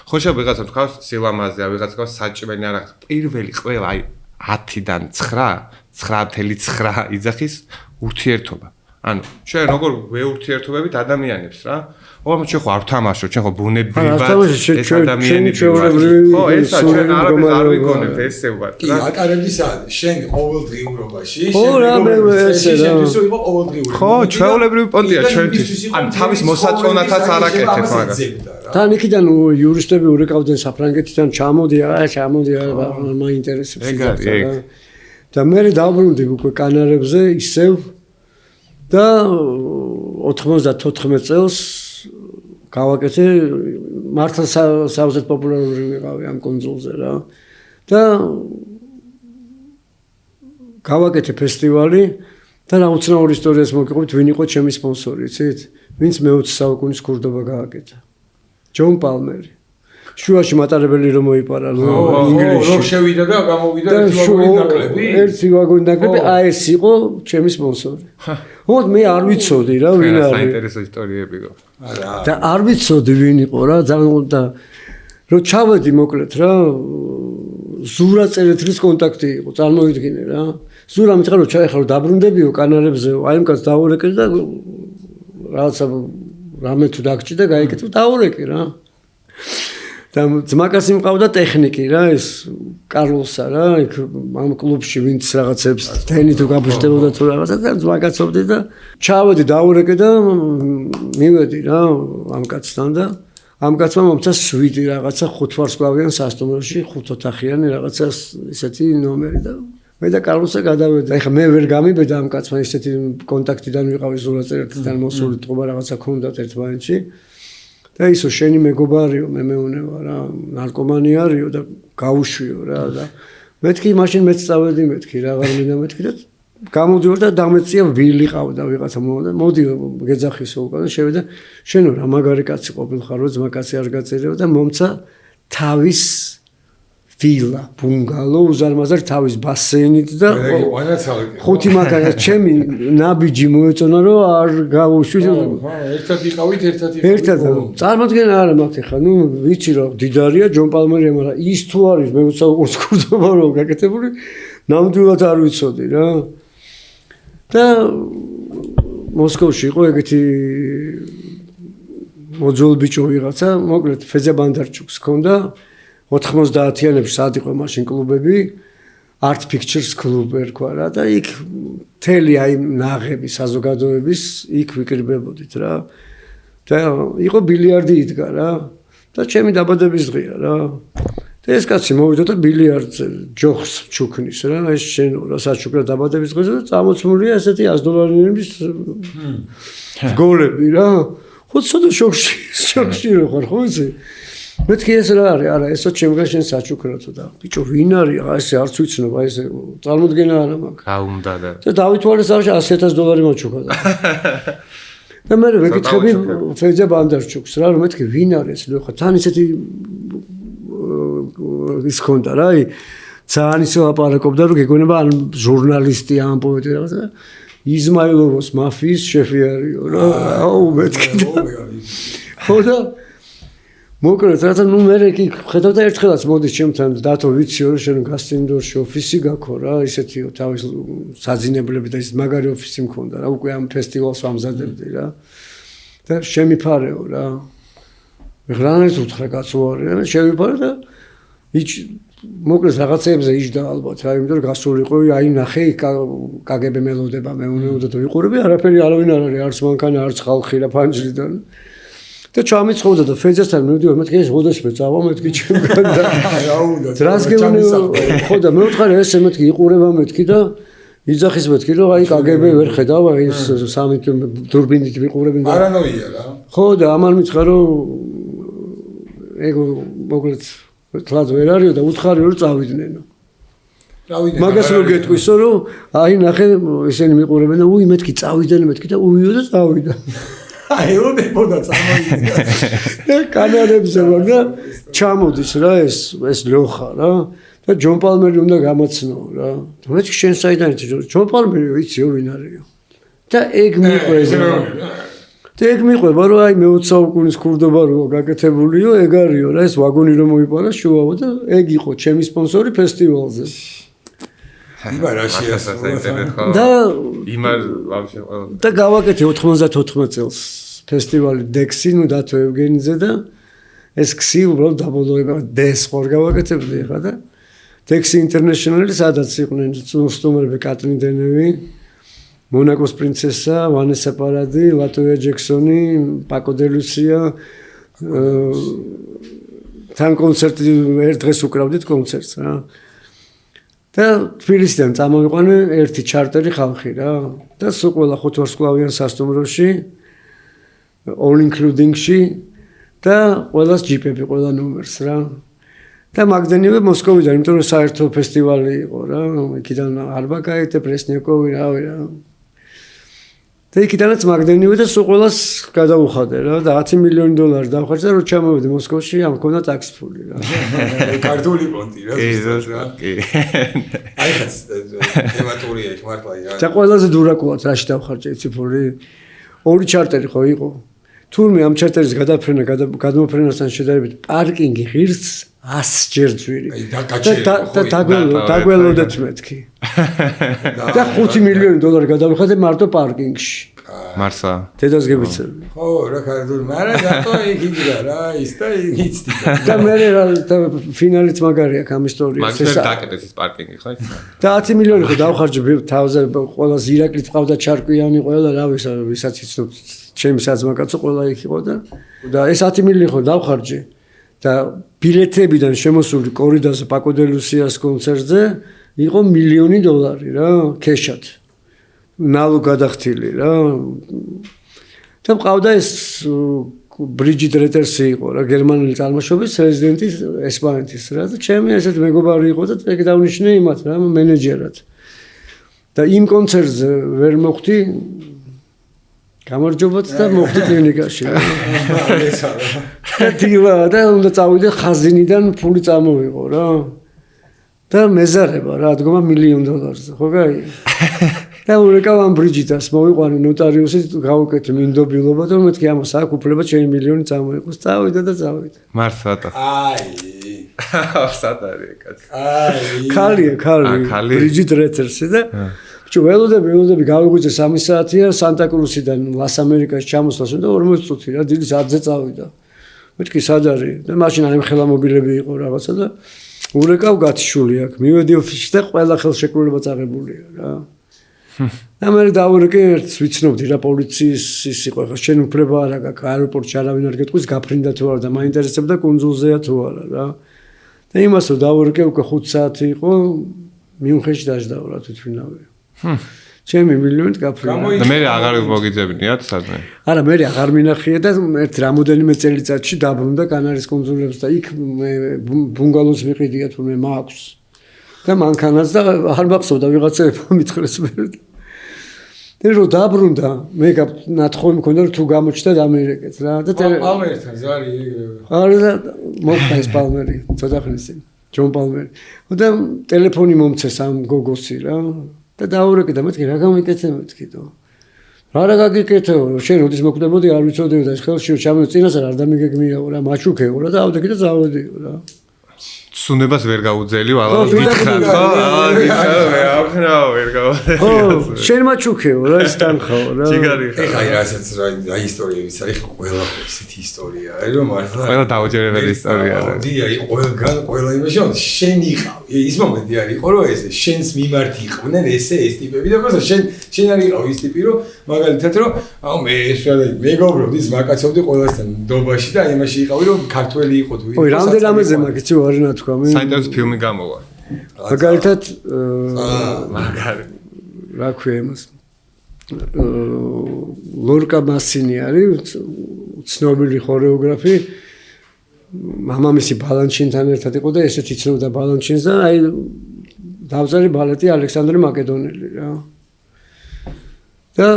ხო შეიძლება ვიღაცა თქვას სილამაზე, ვიღაცა თქვას საჭმელი არა, პირველი ყველა აი 10-დან 9, 9.9 იძახის ურთიერთობა. ანუ ჩვენ როგორ ვეურთიერთობებით ადამიანებს რა. ოღონდ ჩვენ ხო არ ვთამაშობ, ჩვენ ხო ბუნებრივად ეს ადამიანები ვართ. ხო, ესა ჩვენ არაფერს არ ვიგონებთ, ესე ვარ. კი, ატარებდი სად? შენ ყოველდღიურობაში, ხო, რა მე ესე რა. ხო, ჩვეულებრივი პონტია ჩვენთვის. ან თავის მოსაწონათაც არ აკეთებ მაგას. თან იქიდან იურისტები ურეკავდნენ საფრანგეთიდან ჩამოდია, მაინტერესებს ეგ. და მე დავბრუნდი უკვე კანარებზე ისევ და 94 წელს გავაკეთე მართლა საოცრად პოპულარული ვიყავი ამ კონძულზე რა და გავაკეთე ფესტივალი და რა უცნაურ ისტორიას მოგიყვით ვინ იყო ჩემი სპონსორი იცით ვინც მე-20 საუკუნის ქურდობა გააკეთა ჯონ პალმერი შუაში მატარებელი რომ მოიპარა ინგლისში რომ შევიდა და გამოვიდა ერთი ვაგონი ნაკლები აი ეს იყო ჩემი სპონსორი ოღონდ მე არ ვიცოდი რა ვინ არის საინტერესო ისტორიები გო და არ ვიცოდი ვინ იყო რა ძალიან და რომ ჩავედი მოკლედ რა ზურა წერეთლის კონტაქტი იყო წარმოვიდგინე რა ზურა მითხრა რომ ჩაეხარო დაბრუნდებიო კანარებზე აი ამ კაც დაურეკე და რაღაცა რამე თუ დაგჭირდა გაიკეთე დაურეკე რა და ძმაკაცი მყავდა ტექნიკი რა ეს კარლოსა რა იქ ამ კლუბში ვინც რაღაცებს თენი თუ გაბუშტებოდა თუ რაღაცა და ძმაკაცობდი და ჩავედი დაურეკე და მივედი რა ამ კაცთან და ამ კაცმა მომცა სვიტი რაღაცა 5 ვარსკვლავიან სასტუმროში 5 ოთახიანი რაღაცა ისეთი ნომერი და მე და კარლოსა გადავედი ეხლა მე ვერ გამიბედა ამ კაცმა ისეთი კონტაქტიდან ვიყავი ზურაწერეთიდან მოსული ტყობა რაღაცა ქონდათ ერთმანეთში და ისო შენი მეგობარიო მე მეუნება რა ნარკომანი არისო და გაუშვიო რა და მეთქი მაშინ მეც წავედი მეთქი რა აღარ მინდა მეთქი და გამოდიოდი და დამეწია ვილი ყავდა ვიღაცა მოდი გეძახისო უკან შევიდა შენო რა მაგარი კაცი ყოფილხარ რო ძმაკაცი არ გაწერეო და მომცა თავის ვილა ბუნგალო უზარმაზარ თავის ბასეინით და 5 მაგარი ჩემი ნაბიჯი მოეწონა რომ არ გავუშვი ერთად იყავით ერთად წარმოდგენა არა მაქვს ხა ნუ ვიცი რომ დიდარია ჯონ პალმერია მაგრამ ის თუ არის მე უცაურის ქურდობა რომ გაკეთებული ნამდვილად არ ვიცოდი რა და მოსკოვში იყო ეგეთი მოძულ ბიჭო ვიღაცა მოკლედ ფეძე ბანდარჩუკს ჰქონდა 90-იანებში სად იყო მაშინ კლუბები Art Pictures კლუბი ერქვა რა და იქ მთელი აი ნაღები საზოგადოების იქ ვიკრიბებოდით რა და იყო ბილიარდი იდგა რა და ჩემი დაბადების დღეა რა და ეს კაცი მოვიდა და ბილიარდზე ჯოხს ჩუქნის რა ეს შენ რა საჩუქრა დაბადების დღეზე და წამოწმულია ესეთი $100-ების გოლები რა ხო ცოტა შოქში რო ხარ ხო იცი მეთქი ეს რა არის არა ესო ჩემგან შენ საჩუქრათო და ბიჭო ვინ არის რა ესე არც ვიცნობ აი ესე წარმოდგენა არა მაქვს რა უნდა და დავითვალეს არში $100,000 მოჩუქა და მე ვეკითხები ფეძე ბანდარჩუკს რა რომ მეთქი ვინ არის ეს ხო თან ისეთი ის ხონდა რა აი ძალიან ისე აპარაკობდა რომ გეგონება ან ჟურნალისტი ან პოეტი რაღაცა იზმაილოვოს მაფიის შეფი არისო რა აუ მეთქი ხო და მოკლედ რათა ნუ მე კი ხედავ და ერთხელაც მოდის ჩემთან დათო ვიციო რომ შენ გასცინდორში ოფისი გაქო რა ისეთიო თავის საძინებლები და ის მაგარი ოფისი მქონდა რა უკვე ამ ფესტივალს ვამზადებდი რა და შემიფარეო რა მიღრანეს უთხრა კაცო არის შემიფარე და მოკლედ რაღაცეებზე იჯდა ალბათ რა იმიტომ რომ გასულიყო აი ნახე კგბ მელოდება მეუნეოდა და ვიყურები არაფერი არავინ არ არის არც მანქანა არც ხალხი რა ფანჯრიდან და ჩამიწყობდა და ფეძესთან მივდივარ მეთქი ეს როდესმე წავა მეთქი ჩემგან და რაუნდა დრას გეუნეო ხო და მე ვთხარი ესე მეთქი იყურება მეთქი და იძახის მეთქი რომ აი კგბ ვერ ხედავ აი ეს სამი დურბინით ვიყურები და არანოია რა ხო და ამან მითხრა რომ ეგ მოკლედ თლად ვერ არისო და უთხარი რომ წავიდნენ მაგას რო გეტყვისო რომ აი ნახე ესენი მიყურებენ და უი მეთქი წავიდნენ მეთქი და უიო და წავიდა აი როდებოდა წამოვიდა და კანარებზე ვარ და ჩამოდის რა ეს ლოხა რა და ჯონ პალმერი უნდა გამაცნო რა და მეთქი შენ საიდან იცი ჯონ პალმერი ვიციო ვინ არისო და ეგ მიყვება და ეგ მიყვება რომ აი მე-20 საუკუნის ქურდობა რო გაკეთებულიო ეგ არისო რა ეს ვაგონი რომ მოიპარა შუაო და ეგ იყო ჩემი სპონსორი ფესტივალზე იმარაში და იმარ ვაფშე ყველა და გავაკეთე 94 წელს ფესტივალი დექსი, ნუ დათო ევგენიძე და ეს ქსი უბრალოდ დაბოლოება დეს ხარ გავაკეთებდი ხა და დექსი ინტერნეშნალი სადაც იყვნენ სტუმრები კატრინ დენევი, მონაკოს პრინცესა, ვანესა პარადი, ლატოვია ჯექსონი, პაკო დე ლუსია თან კონცერტი ერთ დღეს უკრავდით კონცერტს რა. და თბილისიდან წამოვიყვანე ერთი ჩარტერი ხალხი რა და სულ ყველა ხუთვარსკვლავიან სასტუმროში all including-ში და ყველას ჯიპები ყველა ნომერს რა. და მაგდენივე მოსკოვიდან, იმიტომ რომ საერთო ფესტივალი იყო რა, იქიდან არბაკაიტე, პრესნიაკოვი რავი რა. და იქიდანაც მაგდენივე და სულ ყველას გადავუხადე რა და $10 მილიონი დავხარჯე და რო ჩამოვედი მოსკოვში, ამ მქონდა ტაქსი ფული რა. კარტული პონტი რა. კი. აი ხაც თემატურია იქ მართლა რა. და ყველაზე დურაკულად რაში დავხარჯე იცი ფული? ორი ჩარტერი ხო იყო. თურმე ამ ჩარტერის გადმოფრენასთან შედარებით პარკინგი ღირს 100 ჯერ ძვირი. და დაგველოდეთ მეთქი. და $5 მილიონი გადავიხადე მარტო პარკინგში. მართლა. დედას გებიცები. ხო, რა კარგული, მაგრამ რატო იქ იდგა რა, ის და იცდი. და მე რა ფინალიც მაგარია ამ ისტორიას. მაგას დაკეტეს ის პარკინგი ხო? და $10 მილიონი ხო დავხარჯე თავზე ყველას ირაკლით ყავდა ჩარკვიანი ყველა რა ვისაც იცნობ ჩემი საძმაკაცო ყველა იქ იყო და ეს $10 მილიონი ხო დავხარჯე და ბილეთებიდან შემოსული კორიდორზე პაკო დე ლუსიას კონცერტზე იყო $1 მილიონი რა ქეშად ნალო გადახთილი რა და მყავდა ეს ბრიჯიტ რეტერსი იყო რა გერმანელი წარმოშობის რეზიდენტი ესპანეთის რა და ჩემი ესეთ მეგობარი იყო და ეგ დავნიშნე იმათ რა მენეჯერად და იმ კონცერტზე ვერ მოხვდი გამარჯობათ და მოხვდი კლინიკაში რა და უნდა წავიდე ხაზინიდან ფული წამოვიღო რა და მეზარება რა დგომა $1 მილიონზე ხო გაიგე და ურეკავ ამ ბრიჯიტას მოვიყვანე ნოტარიუსი გავუკეთე მინდობილობა და მეთქი ამას აქ უფლება ჩემი $1 მილიონი წამოიყოს წავიდა და წავიდა მართლა აი სატარი კაცი ქალი ბრიჯიტ რეტერსი და ველოდები გავიღვიძე 3 საათია სანტა კრუსიდან ლას ამერიკაში ჩამოსვლას და 40 წუთი რა დილის 10-ზე წავიდა მეთქი სად არის და მაშინ აი ხელამობილები იყო რაღაცა და ურეკავ გათიშული აქ მივედი ოფისში და ყველა ხელშეკრულება წაღებულია რა და მე დავურეკე ერთს ვიცნობდი რა პოლიციის ის იყო ხა შენ უფლება არ აქვს აეროპორტში არავინ არ გეტყვის გაფრინდა თუ არა და მაინტერესებდა კუნძულზეა თუ არა რა და იმასო დავურეკე უკვე 5 საათი იყო მიუნხენში დაждავ რა თვითმფრინავი ჩემი $1 მილიონით გაფრინდა და მე აღარ მოგიძებნიათ სადმე არა მე აღარ მინახია და ერთ რამოდენიმე წელიწადში დაბრუნდა კანარის კუნძულებს და იქ მე ბუნგალოს მიყიდია თურმე მაქვს და მანქანას და არ მახსოვდა ვიღაცეებმა მითხრეს მე და რო დაბრუნდა მე ნათხოვი მქონდა რომ თუ გამოჩნდა ამერიკეთ რა და პალმერთან ზარი ეგრევე არა და მოხდა ეს პალმერი ცოტა ხნის წინ ჯონ პალმერი და ტელეფონი მომცეს ამ გოგოსი რა და დაურეკე და მეთქი რა გამიკეთე მეთქი და რა გაგიკეთეო შენ როდის მოკვდებოდი არ ვიცოდიო და ხელში ჩამო წინასწარ არ დამიგეგმიაო რა მაჩუქეო რა და ავდექი და წავედიო რა სუნებას ვერ გაუძელიო ალბათ გითხრათ ხო მე აღნაო ვერ გავაძელიო ხო შენ მაჩუქეო რა ის თანხაო რა ეხა რასაც რა ისტორიებიც არის ყველა ისეთი ისტორია არის რომ მართლა ყველა დაუჯერებელი ისტორია რა დია ყველგან ყველა იმაში შენ იყავ ის მომენტი არის იყო რომ ეს შენს მიმართ იყვნენ ეს ტიპები და просто შენ არ იყავ ის ტიპი რომ მაგალითად რომ აუ მე ეს რა მეგობრობდი მაკაცობდი ყველასთან ნდობაში და იმაში იყავი რომ ქართველი იყო თუ ой რამდენამეზე მაგიცი ვარ ნათქვა საინტერესო ფილმი გამოვა მაგალითად მაგარი რა ქვია იმას ლორკა მასინი არის ცნობილი ხორეოგრაფი მამამისი ბალანჩინთან ერთად იყო და ესეც იცნობდა ბალანჩინს და აი დავწერე ბალეტი ალექსანდრე მაკედონელი რა და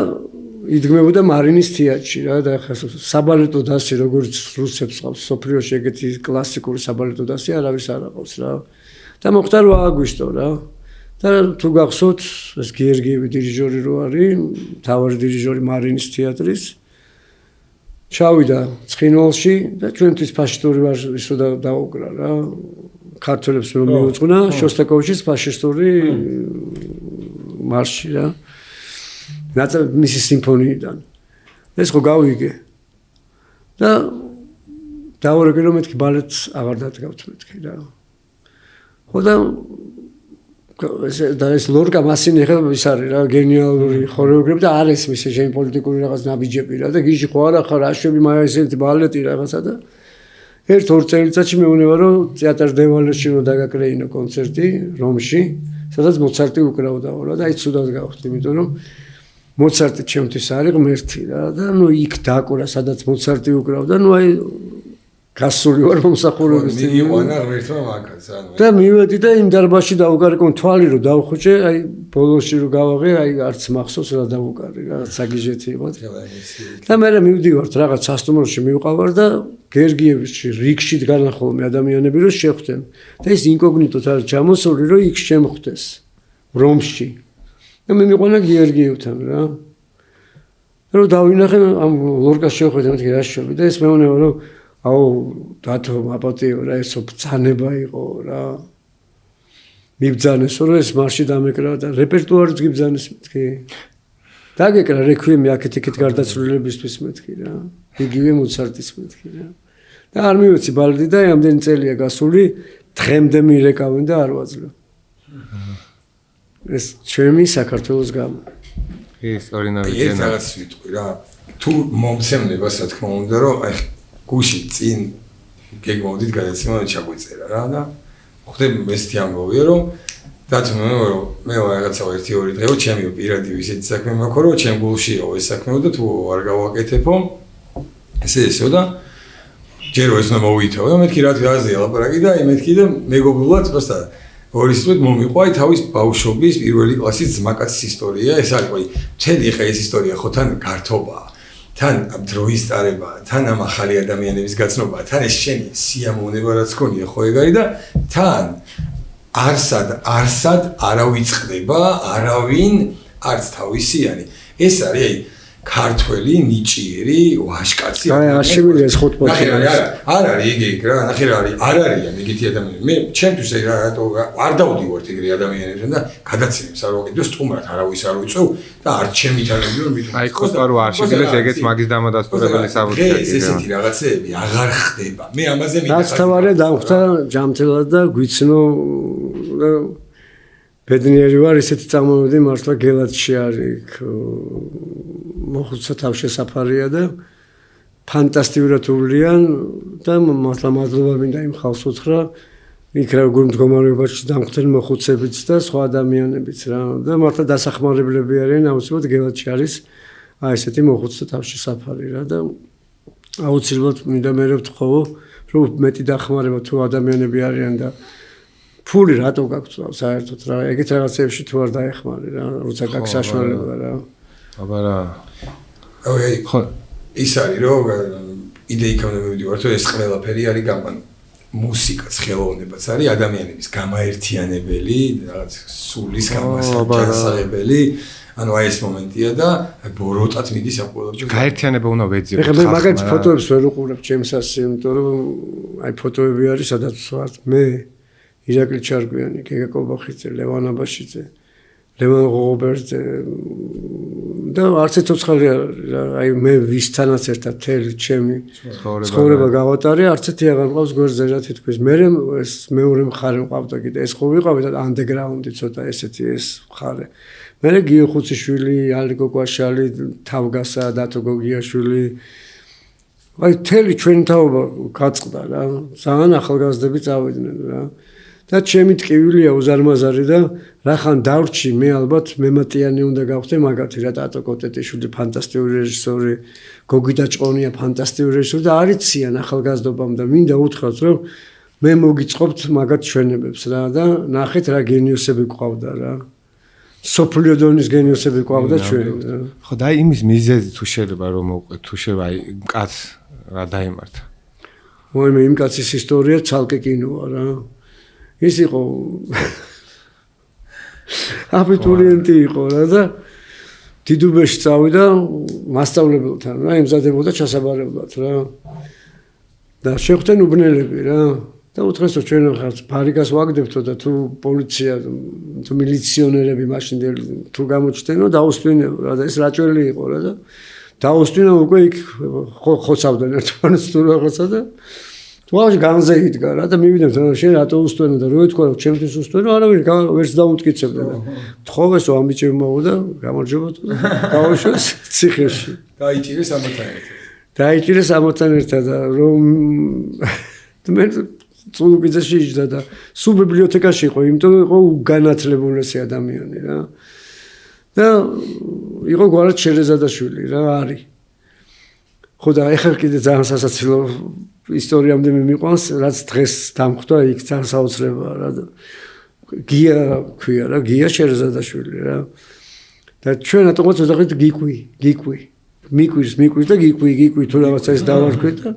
იდგმებოდა მარინის თეატრში რა და ხა საბალეტო დასი როგორც რუსებს ყავს სოფლიოში ეგეთი კლასიკური საბალეტო დასი არავის არ აყავს რა და მოხდა რომ აგვისტო რა და თუ გახსოვთ ეს გიორგიევი დირიჟორი რო არის თავარი დირიჟორი მარინის თეატრის ჩავიდა ცხინვალში და ჩვენთვის ფაშისტური ვარ ისო და დაუკრა რა ქართველებს რომ მიუძღვნა შოსტაკოვიჩის ფაშისტური მარში რა. ნაწილი მისი სიმფონიიდან. ეს ხო გავიგე. და დავარეკე რომ მეთქი ბალეტს აღარ დადგავთ მეთქი რა. ხო და ეს ლორკა მასინი ხა ის არის რა გენიალური ხორეოგრაფი და არის მისი შენ პოლიტიკური რაღაც ნაბიჯები რა და გიჟი ხო არა ხარ აშვები მაესეთი ბალეტი რაღაცა და ერთ-ორ წელიწადში მეუნება რომ თეატარ დევალეში რომ დაგაკრეინო კონცერტი რომში სადაც მოცარტი უკრავდაო რა და აი ცუდად გავხდი იმიტომ რომ მოცარტი ჩემთვის არის ღმერთი რა და ნუ იქ დაკვრა სადაც მოცარტი უკრავდა ნუ აი გასული ვარ მომსახურების მიიყვანა ღმერთმა მაგას ანუ და მივედი და იმ დარბაზში დავუკარეკონ თვალი რომ დავხუჭე აი ბოლოსში რომ გავაღე აი არც მახსოვს რა დავუკარე რაღაც საგიჟეთი იყო და მე მივდივართ რაღაც სასტუმროში მივყავარ და გერგიევიჩი რიგში დგანა ხოლმე ადამიანები რომ შეხვდნენ და ეს ინკოგნიტოთ არის ჩამოსული რომ იქ შემხვდეს რომში და მე მიყვანა გერგიევთან რა რომ დავინახე ამ ლორკას შეხვედე მეთქი რა შვები და ეს მეუბნება რომ აუ დათო აპატიო რა ესო ბძანება იყო რა მიბძანეს რომ ეს მარში დამეკრა და რეპერტუარიც გიბძანეს მეთქი დაგეკრა რეკვიემი აქეთ-იქით გარდაცვლილებისთვის მეთქი რა იგივე მოცარტის მეთქი რა და არ მივეცი ბალდი და ამდენი წელია გასული დღემდე მირეკავენ და არ ვაძლევ ეს ჩემი საქართველოს გამო ის ორინავიძე ეს რაღაც ვიტყვი რა თუ მომცემნებას რა თქმა უნდა რომ აი გუში წინ გეგმავდით გადაცემა ჩაგვიწერა რა და ხვდები ესეთი ამბავია რომ დათმე რომ მე რაღაცა 1-2 დღეო ჩემი პირადი ისეთი საქმე მაქვს რომ ჩემ გულშიო ეს საქმეო და თუ არ გავაკეთებო ესეო და ჯერო ეს მომივითო და მეთქი რა თქმა ლაპარაკი და მეთქი და მეგობრულად просто ორი სწორად მომიყვაი თავის ბავშვობის პირველი კლასის ძმაკაცის ისტორია ეს არის ყოი მთელი ხა ეს ისტორია ხო თან გართობაა თან დროის წარება, თან ამ ახალი ადამიანების გაცნობა, თან ეს შენი სიამოვნება რაც ქონია ხო ეგ არის და თან არსად არავიწყდება, არავინ არც თავისიანი. ეს არის აი ქართველი ნიჭიერი ვაჟკაცი. აი აშივილი ეს ხუთბოთი. არ არის იგი რა, ნახე რა არის, არ არიან ეგეთი ადამიანები. მე ჩემთვის აი რატო არ დავდივართ ეგრე ადამიანებთან და გადაცემებს არ ვაკეთებ და სტუმრად არავის არ ვიწევ და არ ჩემითანები რომ მithom. აი ხოსპარო არ შეგიძლიათ ეგეც მაგის დამადასტურებელი საბუთია. ეს ესეთი რაღაცეები აღარ ხდება. მე ამაზე მითხარ. დასთავარე დავხდა ჯამთელად და გვიცნო და ბედნიერი ვარ ისეთი წამოვედი მართლა გელათში არის მოხუცა თავშესაფარია და ფანტასტიკურად უვლიან და მართლა მადლობა მინდა იმ ხალხს უთხრა იქ როგორ მდგომარეობაში დამხდნენ მოხუცებიც და სხვა ადამიანებიც რა და მართლა დასახმარებლები არიან აუცილებლად გელათში არის აი ესეთი მოხუცა თავშესაფარი რა და აუცილებლად მინდა მე ვთხოვო რომ მეტი დახმარება თუ ადამიანები არიან და ფული რატო გაქვს საერთოდ რა ეგეთ რაღაცებში თუ არ დაეხმარე რა როცა გაქვს საშუალება რა აბა რა აი ხო ის არის რომ იდეა იქამდე მივიდივარ თუ ეს ყველაფერი არის გამან მუსიკაც ხელოვნებაც არის ადამიანების გამაერთიანებელი რაღაც სულის გამასაჯასაღებელი ანუ აი ეს მომენტია და ბოროტად მიდის ამ ყველაფერში გაერთიანება უნდა ვეძიო ეხლა მე მაგათ ფოტოებს ვერ უყურებ ჩემს ასე იმიტომ რომ აი ფოტოები არის სადაც ვარ მე ირაკლი ჩარკვიანი, გეგა კობახიძე, ლევან აბაშიძე, ლევან ღოღობერძე და არც ცოცხალი აი მე ვისთანაც ერთად თელი ჩემი ცხოვრება გავატარე, არც ერთი აღარ მყავს გვერდზე რა თითქოს. მე ეს მეორე მხარე მყავდა კიდე, ეს ხო ვიყავი და ანდეგრაუნდი ცოტა ესეთი ეს მხარე. მე გიო ხუციშვილი, ალიკო კვაშალი, თავგასა, დათო გოგიაშვილი აი თელი ჩვენი თაობა გაწყდა რა. ძალიან ახალგაზრდები წავიდნენ რა. და ჩემი ტკივილია უზარმაზარი და რახან დავრჩი მე ალბათ მემატიანი უნდა გავხდე მაგათი რა დატო კოტეტიშვილი ფანტასტიკური რეჟისორი გოგი დაჭყონია ფანტასტიკური რეჟისორი და არიციან ახალგაზრდობამ და მინდა უთხრათ რომ მე მოგიწყობთ მაგათ ჩვენებებს რა და ნახეთ რა გენიოსები ყავდა რა სოფლიო დონის გენიოსები ყავდა ჩვენ რა ხო და იმის მიზეზი თუ შეიძლება რომ მოვყვეთ თუ შეიძლება აი კაც რა დაემართა მოიმე იმ კაცის ისტორია ცალკე კინოა რა ის იყო აბიტურიენტი იყო რა და დიდუბეში წავიდა მასწავლებელთან რა იმზადებოდა ჩასაბარებლად რა და შეხვდნენ უბნელები რა და უთხრეს რომ ჩვენ ხართ ფარიკას ვაგდებთო და თუ პოლიცია თუ მილიციონერები მაშინდელი თუ გამოჩნდენო დაუსვინებო რა და ეს რაჭველი იყო რა და დაუსვინა უკვე იქ ხოცავდნენ ერთმანეთს თუ რაღაცა და თუავში განზე იდგა რა და მივიდეთ რომ შენ რატო უსვენო და რო ეთქვა რომ ჩემთვის უსვენო არავინ ვერც დაუმტკიცებდა და თხოვეს რომ ამბიჭები მოვა და გამარჯობა და გავაშვეს ციხეში დაიჭირეს ამათთან ერთად დაიჭირეს ამათთან ერთად და რომ მე წულუკიძეში იჯდა და სულ ბიბლიოთეკაში იყო იმიტომ იყო უგანათლებულესი ადამიანი რა და იყო გვარად შერეზადაშვილი რა არის ხო და ეხლა კიდე ძალიან სასაცილო ისტორიამდე მიმიყვანს რაც დღეს დამხვდა იქ ძალიან საოცრებაა რა და გია ქვია რა გია შერეზადაშვილი რა და ჩვენ ატომაც ვეძახით გიკვი მიკვირს და გიკვი თუ რაღაცა ეს დავარქვით და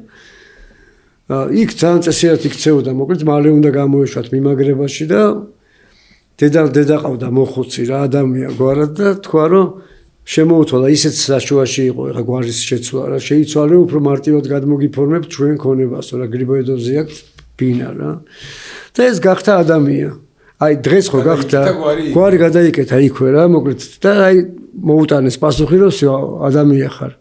იქ ძალიან წესიათ იქცეოდა მოკლედ მალე უნდა გამოეშვათ მიმაგრებაში და დედა ყავდა მოხუცი რა ადამია გვარად და თქვა რომ შემოუთვალა ისეთ საშუაში იყო ეხა გვარის შეცვლა რა შეიცვალე უფრო მარტივად გადმოგიფორმებთ ჩვენ ქონებას რა გრიბოედოვზე აქვს ბინა რა და ეს გახდა ადამია აი დღეს ხო გახდა გვარი გადაიკეთა იქვე რა მოკლედ და აი მოუტანეს პასუხი რომ ადამია ხარ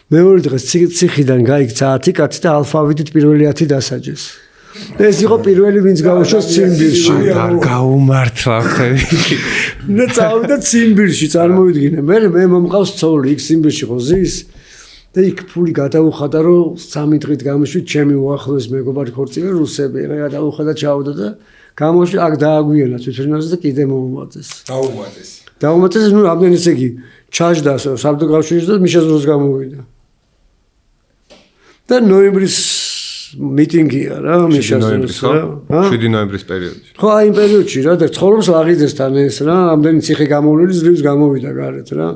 მეორე დღეს ციხიდან გაიქცა 10 კაცი და ალფავიტით პირველი 10 დასაჯეს ეს იყო პირველი ვინც გავუშვეს ციმბირში გაუმართლა ხელი და წავიდა ციმბირში წარმოვიდგინე მე მომყავს ცოლი იქ ციმბირში ხო ზის და იქ ფული გადაუხადა რომ 3 დღით გამოშვით ჩემი უახლოეს მეგობარი ხორცი რუსები რა გადაუხადა ჩავდა და გამოშვი აქ დააგვიანა თვითონაც და კიდე მოუმატეს დაუმატეს ნუ ამდენი ესე იგი ჩაჯდა საბჭოთა კავშირში და მიშას დროს გამოვიდა და ნოემბრის მიტინგია რა მიშას დროს რა 7 ნოემბრის პერიოდში ხო აი იმ პერიოდში რა და ცხოვრობს ლაღიძესთან ეს რა ამდენი ციხე გამოვლილი ძლივს გამოვიდა გარეთ რა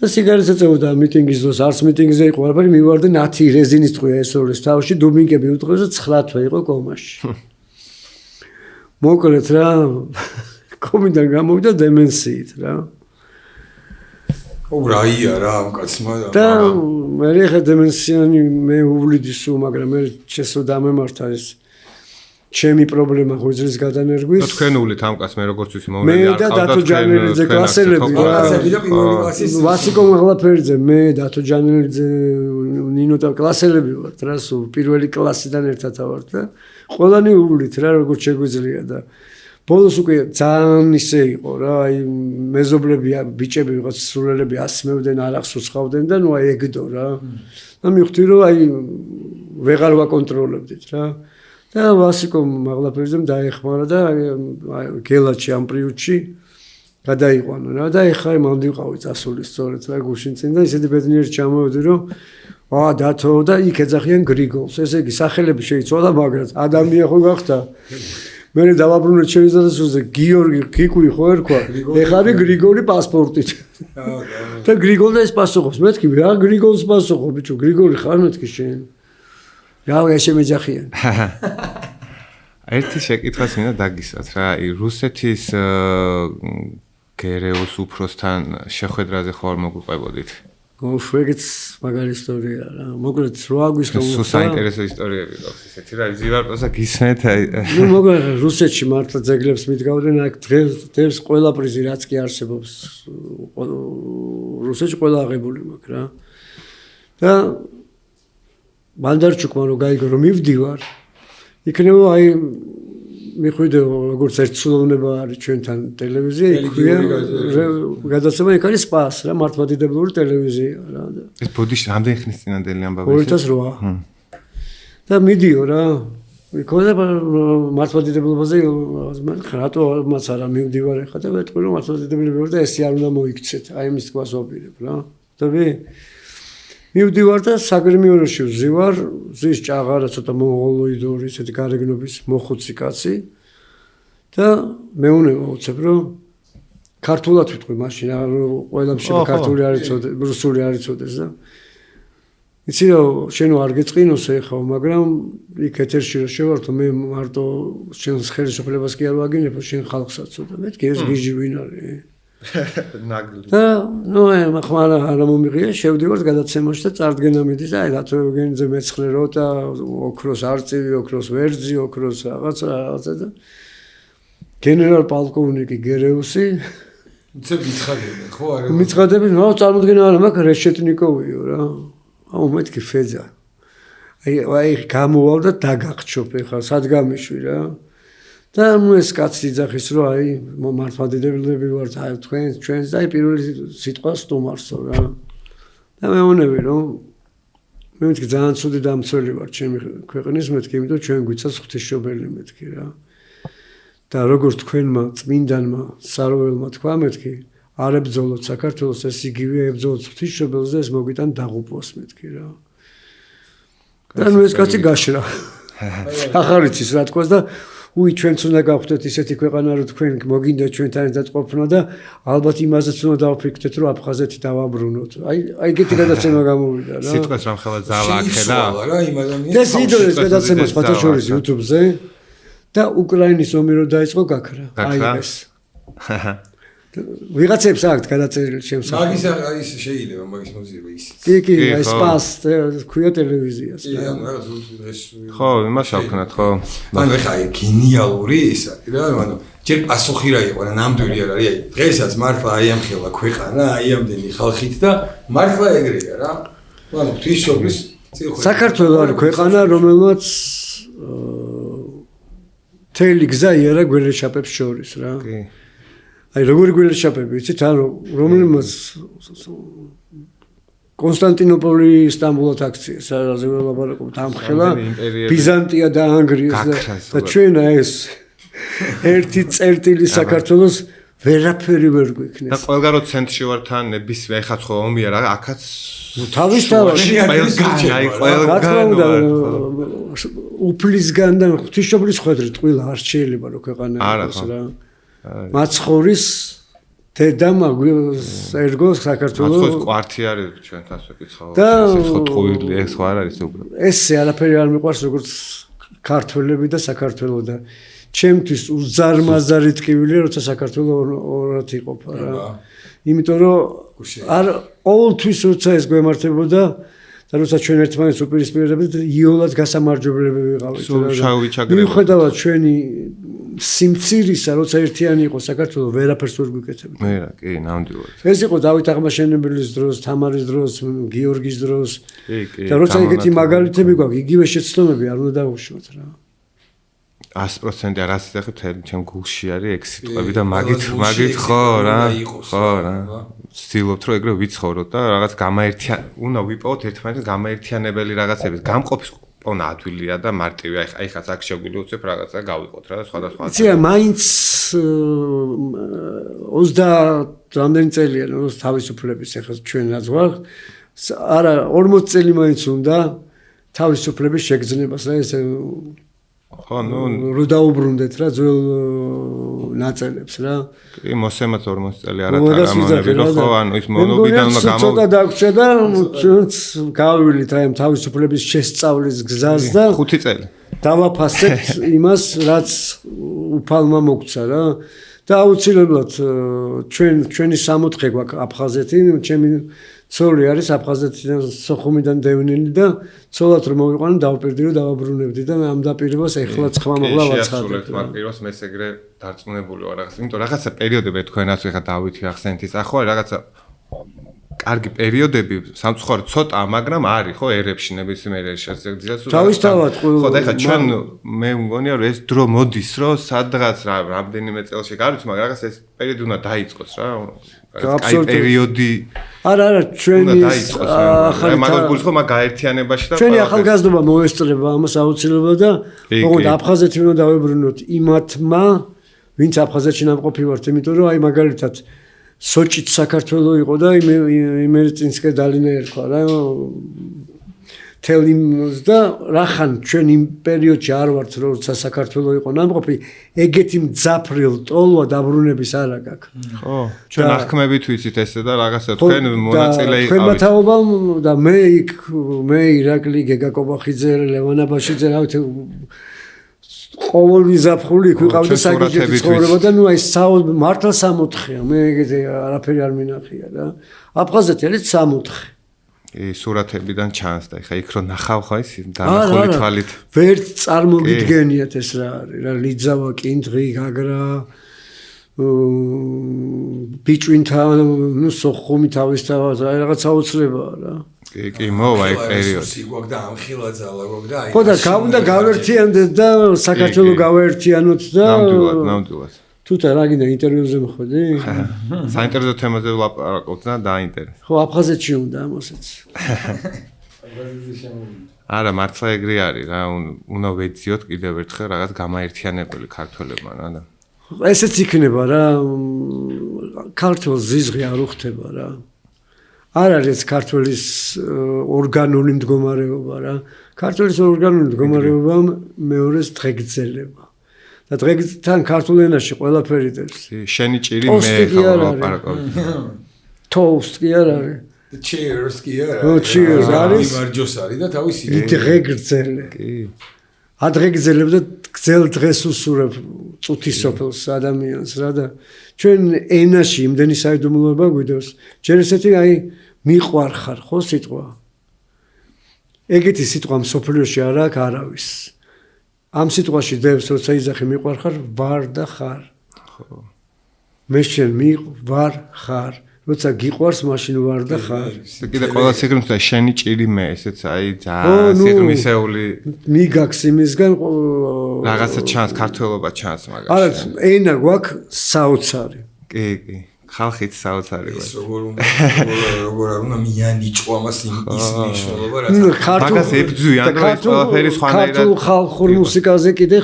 და სიგარეტს ეწეოდა მიტინგის დროს არც მიტინგზე იყო არაფერი მივარდა ნათი რეზინის ტყვია ესურეს თავში დუბინკები უტყვის და 9 თვე იყო კომაში მოკლედ რა კომიდან გამოვიდა დემენსიით რა რაია რა ამ კაცმა და მე ხე დემენსიანი მე უვლიდი სულ მაგრამ მე შესო დამემართა ეს ჩემი პრობლემა ხუძლის გადანერგვის თქვენ უვლით ამ კაცს მე როგორც ვიცი მოვლენი არ ყავდა მე და დათო ჯანელიძე კლასელები ვასიკო მაღლაფერძე მე დათო ჯანელიძე ნინო და კლასელები ვართ რა სულ პირველი კლასიდან ერთად ვართ და ყველანი უვლით რა როგორც შეგვიძლია და ბოლოს უკვე ძალიან ისე იყო რა აი მეზობლები ბიჭები ვიღაც სულელები ასმევდნენ არახს უცხავდნენ და ნუ აი ეგდო რა და მივხვდი რომ აი ვეღარ ვაკონტროლებდით რა და ვასიკო მაღლაფერძემ დაეხმარა და გელაჩი ამ პრიუჩი გადაიყვანა რა და ეხა მანდი ვიყავი წასული სწორედ რა გუშინ წინ და ისეთი ბედნიერი ჩამოვედი რომ დათო და იქ ეძახიან გრიგოლს ესე იგი სახელები შეიცვალა მაგრამ ადამია ხო გახდა მე დავაბრუნე შევიზარდე გიორგი გიკვი ხო ერქვა ეხარი გრიგოლი პასპორტით და გრიგოლი ეს პასუხობს მეთქი რა გრიგოლს პასუხო ბიჭო გრიგოლი ხარ მეთქი შენ რა შემეჯახიან ერთი შეკითხვას მინდა დაგისვათ რა რუსეთის გერეოს უფროსთან შეხვედრაზე ხო არ მოგვიყვებოდით გოშვეგიც მაგარი ისტორია რა მოკლედ 8 აგვისტოში სულ საინტერესო ისტორიები გვაქვს ესეთი რა ზივარპოსა გისმენთ აი ნუ მოკლედ რუსეთში მართლა ძეგლებს მიდგავდნენ აქ დღეს ყველა პრიზი რაც კი არსებობს რუსეთში ყველა აღებული მაქვს რა და ბანდარჩუკმა რო გაიგო რომ მივდივარ იქნება აი მიხვიდე როგორც ერთსულოვნება არის ჩვენთან ტელევიზია იქია გადაცემა იქ არის სპას რა მართლმადიდებლური ტელევიზია რა ეს ბოდიში რამდენი ხნის წინანდელი ამბავია 2008 და მიდიო რა იქონა მართლმადიდებლობაზე რატო მას არა მივდივარ ახლა და ვეთქვი რომ მართლმადიდებლები ვარ და ესე არ უნდა მოიქცეთ აი იმის თქواس ვაპირებ რა ხტები მივდივარ და საგრიმიოროში ვზივარ ზის ჭაღარა ცოტა მონღოლოიდური ესეთი გარეგნობის მოხუცი კაცი და მეუნება უცებ რომ ქართულად ვიტყვი მაშინ რომ ყველაფერი ქართული არ იცოდეს რუსული არ იცოდეს და იცი რომ შენ არ გეწყინოსე ხა მაგრამ იქ ეთერში რომ შევართო მე მარტო შენს ხელისუფლებას კი არ ვაგინებო შენ ხალხსაც და მეთქი ეს გიჟი ვინ არის ნაგლი. და ნუ ახლა არ მომიღია, შევდივართ გადაცემაში და წარდგენა მიდის და აი რატო ეუგენიძე მეცხრე როტა, ოქროს არწივი, ოქროს ვერძი, ოქროს რაღაცა და გენერალ პოლკოვნიკი გერეუსი მიცხადები, ხო არა? მიცხადები, ნუ წარმოდგენა არა მაქვს რეშეტნიკოვიო რა. აუ მეთქი ფეძა. აი გამოვალ და დაგახჩობ ეხლა სად გამიშვი რა. და ნუ ეს კაცი ძახის რომ აი მართლმადიდებლები ვართ აი ჩვენს და აი პირველი სიტყვა სტუმარსო რა. და მეუბნები რომ მე მეთქი ძალიან ცუდი დამცველი ვარ ჩემი ქვეყნის მეთქი, იმიტომ ჩვენ გვიცავს ღვთისმშობელი მეთქი რა. და როგორც თქვენმა წმინდანმა საროველმა თქვა მეთქი, არ ებრძოლოთ საქართველოს, ეს იგივე ებრძოლოთ ღვთისმშობელს და ეს მოგვიტან დაღუპვას მეთქი რა. და ნუ ეს კაცი გაშრა. ახარ იცის რა თქواس და უი ჩვენც უნდა გავხდეთ ისეთი ქვეყანა რომ თქვენ მოგინდა ჩვენთან ერთად ყოფნა და ალბათ იმაზეც უნდა დავფიქრდეთ რომ აფხაზეთი დავაბრუნოთ. აი ეგეთი გადაცემა გამოვიდა რა. სიტყვას რომ ხელა ძალა ახედა. რა იმ ადამიანს. და სიდორეს გადაცემა სხვათაშორის YouTube-ზე და უკრაინის ომი რო დაიწყო გაქრა. აი ეს. ვიღაცებს აქვთ გადაწერილი შემსახურება. მაგის ის შეიძლება მაგის მოძიება ისიც. კი, აი სპას ქვია ტელევიზიას. კი, ანუ რაღაც ეს ხო, იმას ავქნათ, ხო. ანუ ეხა გენიალური ის არის რა, ანუ ჯერ პასუხი რა იყო, ნამდვილი არ არის. აი დღესაც მართლა აი ამ ხელა ქვეყანა, აი ამდენი ხალხით და მართლა ეგრეა რა. ანუ ღვთისმშობლის საქართველოს არის ქვეყანა, რომელმაც თელი გზა იარა გველეშაპებს შორის რა. კი. აი როგორი გველეშაპები ვიცით, ანუ რომელმაც კონსტანტინოპოლი ისტანბულად აქციეს, რაზე ველაპარაკობთ, ამხელა ბიზანტია და ანგრიეს და ჩვენ ეს ერთი წერტილი საქართველოს ვერაფერი ვერ გვიქნეს. და ყველგან რო ცენტრში ვარ თან ნებისმიერ ეხლა ხო ომია რა, აქაც თავისთავად აი ყველგან უფლისგან და ღვთისმშობლის ხვედრით ყველა არ შეიძლება რომ ქვეყანა იყოს რა. მაცხოვრის დედამ ერგო საქართველოს მაცხოვრის კვართი არის ჩვენთან ვეკითხავ. ეს ხო ტყუილი ეს ხო არ არის უბრალოდ. ესე არაფერი არ მიყვარს როგორც ქართველები და საქართველოს და ჩემთვის უზარმაზარი ტკივილია როცა საქართველოს ორად იყოფა რა. იმიტომ რომ არ ყოველთვის როცა ეს გვემართებოდა და როცა ჩვენ ერთმანეთს უპირისპირდებდით იოლად გასამარჯვებლები ვიყავით რა. მიუხედავად ჩვენი სიმცირისა, როცა ერთიანი იყო საქართველოს ვერაფერს ვერ გვიკეთებდა. მე რა, კი, ნამდვილად. ეს იყო დავით აღმაშენებელის დროს, თამარის დროს, გიორგის დროს. კი. და როცა ეგეთი მაგალითები გვაქვს, იგივე შეცდომები არ უნდა დავუშვათ რა. 100% არ ასწრაფებ ჩემ გულში არის ეგ სიტყვები და მაგით ხო რა. ხო რა. ვცდილობთ რომ ეგრე ვიცხოვროთ და რაღაც უნდა ვიპოვოთ ერთმანეთს გამაერთიანებელი რაღაცების გამყოფის პონა ადვილია და მარტივი აი ხაც აქ შეგვიძლია უცებ რაღაცა გავიყოთ რა სხვადასხვა. იცი რა მაინც 30 რამდენი წელია რომ თავისუფლების ახლა ჩვენ რაც ვარ არა 40 წელი მაინც უნდა თავისუფლების შეგრძნებას რა ეს ხო ნუ რო დაუბრუნდეთ რა ძველ ნაწილებს რა. კი მოსემაც 40 წელი არ ატარამონები რომ ხო ანუ ის მონობიდანმა ცოტა დაგვრჩა და ჩვენც გავივლით აი თავისუფლების შესწავლის გზას და 5 წელი დავაფასებთ იმას რაც უფალმა მოგცა რა და აუცილებლად ჩვენი სამოთხე გვაქვს აფხაზეთი ჩემი ცოლი არის აფხაზეთიდან სოხუმიდან დევნილი და ცოლად რომ მოვიყვანო დავპირდი რომ დავაბრუნებდი და ამ დაპირებას ეხლაც ხმა მაღლა ვაცხადებ. მაგ პირას მეც ეგრე დარწმუნებული ვარ რაღაცა. იმიტომ რაღაცა პერიოდები თქვენაც ეხა დავითი ახსენეთ ის ახლა რაღაცა კარგი პერიოდები სამწუხაროდ ცოტა, მაგრამ არის ხო ერებში ნებისმიერ შესაძლებლად. თავისთავად ხო და ეხა ჩვენ მე მგონია რომ ეს დრო მოდის რომ სადღაც რამდენიმე წელში გარიც მაგრამ რაღაც ეს პერიოდი უნდა დაიწყოს რა. აი პერიოდი არა ჩვენი ახალი მაგას გულს ხო მაგ გაერთიანებაში და ჩვენი ახალგაზრდობა მოესწრება ამას აუცილებლად და ოღონდ აფხაზეთი უნდა დავებრუნოთ იმათმა ვინც აფხაზეთში ნამყოფი ვართ იმიტომ რომ აი მაგალითად სოჭით საქართველოს იყო და იმერწინსკე დალინა ერქვა რა თელიმს და რახან ჩვენ იმ პერიოდში არ ვართ როცა საქართველოს იყო ნამყოფი ეგეთი მძაფრილ ტოლვა დაბრუნების არა გაქვს ხო ჩვენ აღქმებით ვიცით ესე და რაღაცა თქვენ მონაწილე იყავით თქვენმა თაობამ და მე ირაკლი გეგა კობახიძე ლევან აბაშიძე რავით ყოველი ზაფხული იქ ვიყავდა საგიჟეთი ცხოვრება და ნუ აი მართლა 64-ია, მე ეგეთი არაფერი არ მინახია და აფხაზეთი არის 64. სურათებიდან ჩანს და ეხა იქ რო ნახავ ხო ის დანახული თვალით. ვერ წარმოგიდგენიათ ეს რა არის, რა ლიძავა, კინდღი, გაგრა ბიჭვინთან, ნუ სოხუმი თავისთავად, აი რაღაც აუცლებაა რა. კი, მოვა ეგ პერიოდი. სიგვაკ და ამხილა ძალა გვაქვს და აი. ხო და გავუნდა გავერთიანდეთ და საქართველოს გავერთიანოთ და ნამდვილად. თუთა რა გინდა ინტერვიუზე მოხვედი? საინტერესო თემაზე ვლაპარაკობთ და დაინტერესდა. ხო, აფხაზეთში უნდა ამასაც. არა, მართლა ეგრე არის რა, უნდა ვეძიოთ კიდევ ერთხელ რაღაც გამაერთიანებელი ქართველებმა რა და. ესეც იქნება რა, ქართულს ზიზღი არ უხდება რა. არ არის ქართლის ორგანული მდგომარეობა რა. ქართლის ორგანული მდგომარეობა მეორეს დღეგრძელება. და დღეგთან ქართულ ენაში ყველაფერი დეს. შენი ჭირი მე ვლაპარაკობ. toast კი არ არის. cheers კი არა. cheers არის. იმარჯოს არის და თავისი დღეგრძელე. კი. ადღეგრძელებ და გძელ დღეს უსურებ წუთის სოფელს ადამიანს რა და ჩვენ ენაში იმდენი საიდუმლოება გვიდევს. ჯერ ესეთი აი მიყვარხარ ხო სიტყვა. ეგეთი სიტყვა მსოფლიოში არ აქვს არავის. ამ სიტყვაში დევს როცა იძახი მიყვარხარ ვარ და ხარ. ხო. მე შენ ვარ ხარ. როცა გიყვარს მაშინ ვარ და ხარ. კიდე ყველა სიღრმისე შენი ჭირი მე ესეც აი ძალიან სიღრმისეული მიგაქს იმისგან რაღაცა ჩანს ქართველობა ჩანს მაგაში. არა ენა გვაქვს საოცარი. კი კი ხალხით საოცარი გვაქვს. როგორ არ უნდა მიანიჭო ამას ის მნიშვნელობა რაც მაგას ებძვიან რომ ეს ყველაფერი სხვანაირად ქართულ ხალხურ მუსიკაზე კიდე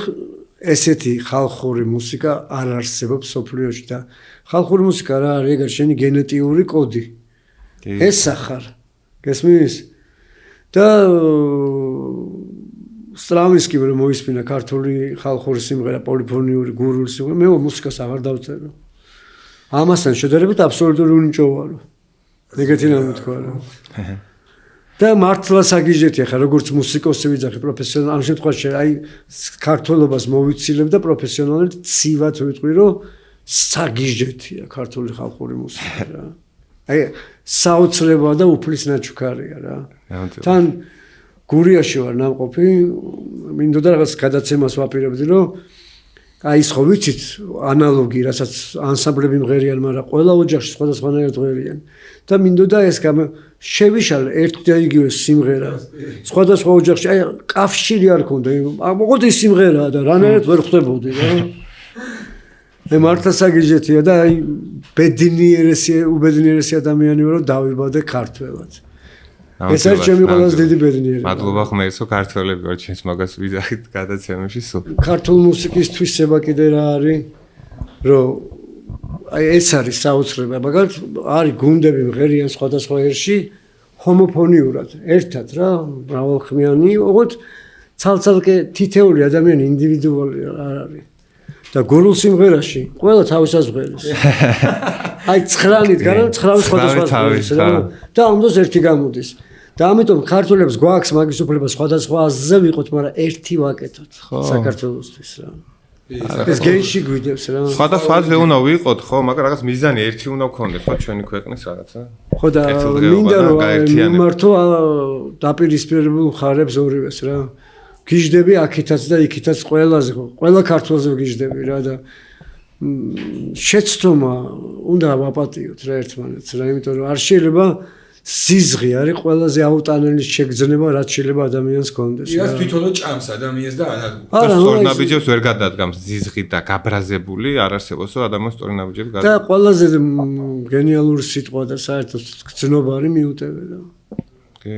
ესეთი ხალხური მუსიკა არ არსებობს სოფლიოში და ხალხური მუსიკა რა არის ეგ შენი გენეტიური კოდი. ეს ახარ. გესმის? და სტრავინსკიმ რომ მოისმინა ქართული ხალხური სიმღერა, პოლიფონიური, გურული სიმღერა, მე მუსიკას აღარ დავწერო. ამასთან შედარებით აბსოლუტური უნიჭო ვარ. ეგეთი რამე თქვა რა. და მართლა საგიჟეთი ახლა როგორც მუსიკოსი ვიძახი პროფესიონალი ამ შემთხვევაში აი ქართულობას მოვიცილებ და პროფესიონალად ცივად ვიტყვი რომ საგიჟეთია ქართული ხალხური მუსიკა რა. აი საოცრება და უფლის ნაჩუქარია რა. თან გურიაში ვარ ნამყოფი, მინდოდა რაღაც გადაცემას ვაპირებდი რომ აი ის ხო ვიცით ანალოგი რასაც ანსამბლები მღერიან, მაგრამ ყველა ოჯახში სხვადასხვანაირად მღერიან. და მინდოდა ეს შევიშალე ერთ და იგივე სიმღერა. სხვადასხვა ოჯახში აი კავშირი არ ქონდა. მოყოლ ის სიმღერაა და რანაირად ვერ ხვდებოდი რა. მე მართლა საგიჟეთია და აი უბედნიერესი ადამიანი ვარ რომ დავიბადე ქართველად. ეს არის ჩემი ყველაზე დიდი ბედნიერება. მადლობა ღმერთო ქართველები ვარ ჩვენს მაგას ვიძახით გადაცემებში სულ. ქართულ მუსიკის თვისება კიდე რა არის? რომ აი ეს არის საოცრება. მაგალითად არის გუნდები მღერიან სხვადასხვა ერში ჰომოფონიურად, ერთად რა, მრავალხმიანი, ოღონდ ცალ-ცალკე თითეული ადამიანი ინდივიდუალი არ არის. და გურულ სიმღერაში ყველა თავისას მღერის. აი 9-ნით გარემო 9 სხვადასხვა მღერის და ამდოს ერთი გამოდის. და ამიტომ ქართველებს გვაქვს მაგის უფლება სხვადასხვა აზზე ვიყოთ, მაგრამ ერთი ვაკეთოთ საქართველოსთვის რა. ეს გენში გვიდევს რა. სხვადასხვა აზზე უნდა ვიყოთ, ხო, მაგრამ რაღაც მიზანი ერთი უნდა გქონდეს, ხო, ჩვენი ქვეყნის რაღაცა. ხო და მინდა რომ მიმართო დაპირისპირებულ მხარებს ორივეს რა. გიждები აქითაც და იქითაც ყველაზე ყველა ქართველზე გიждები რა და შეცდომა უნდა ვაპატიოთ რა ერთმანეთს რა იმიტომ რომ არ შეიძლება სიზღი არის ყველაზე აუტანელი შეგრძნება რაც შეიძლება ადამიანს გქონდეს რა. ის თვითონო ჭამს ადამიანს და ანადგურს. და სწორნაბიჯებს ვერ გადადგამს ზიზღი და გაბრაზებული არ არსებობს რომ ადამიანს სწორნაბიჯები და ყველაზე გენიალური სიტყვა და საერთოდ გრძნობარი მიუტევე რა. კი.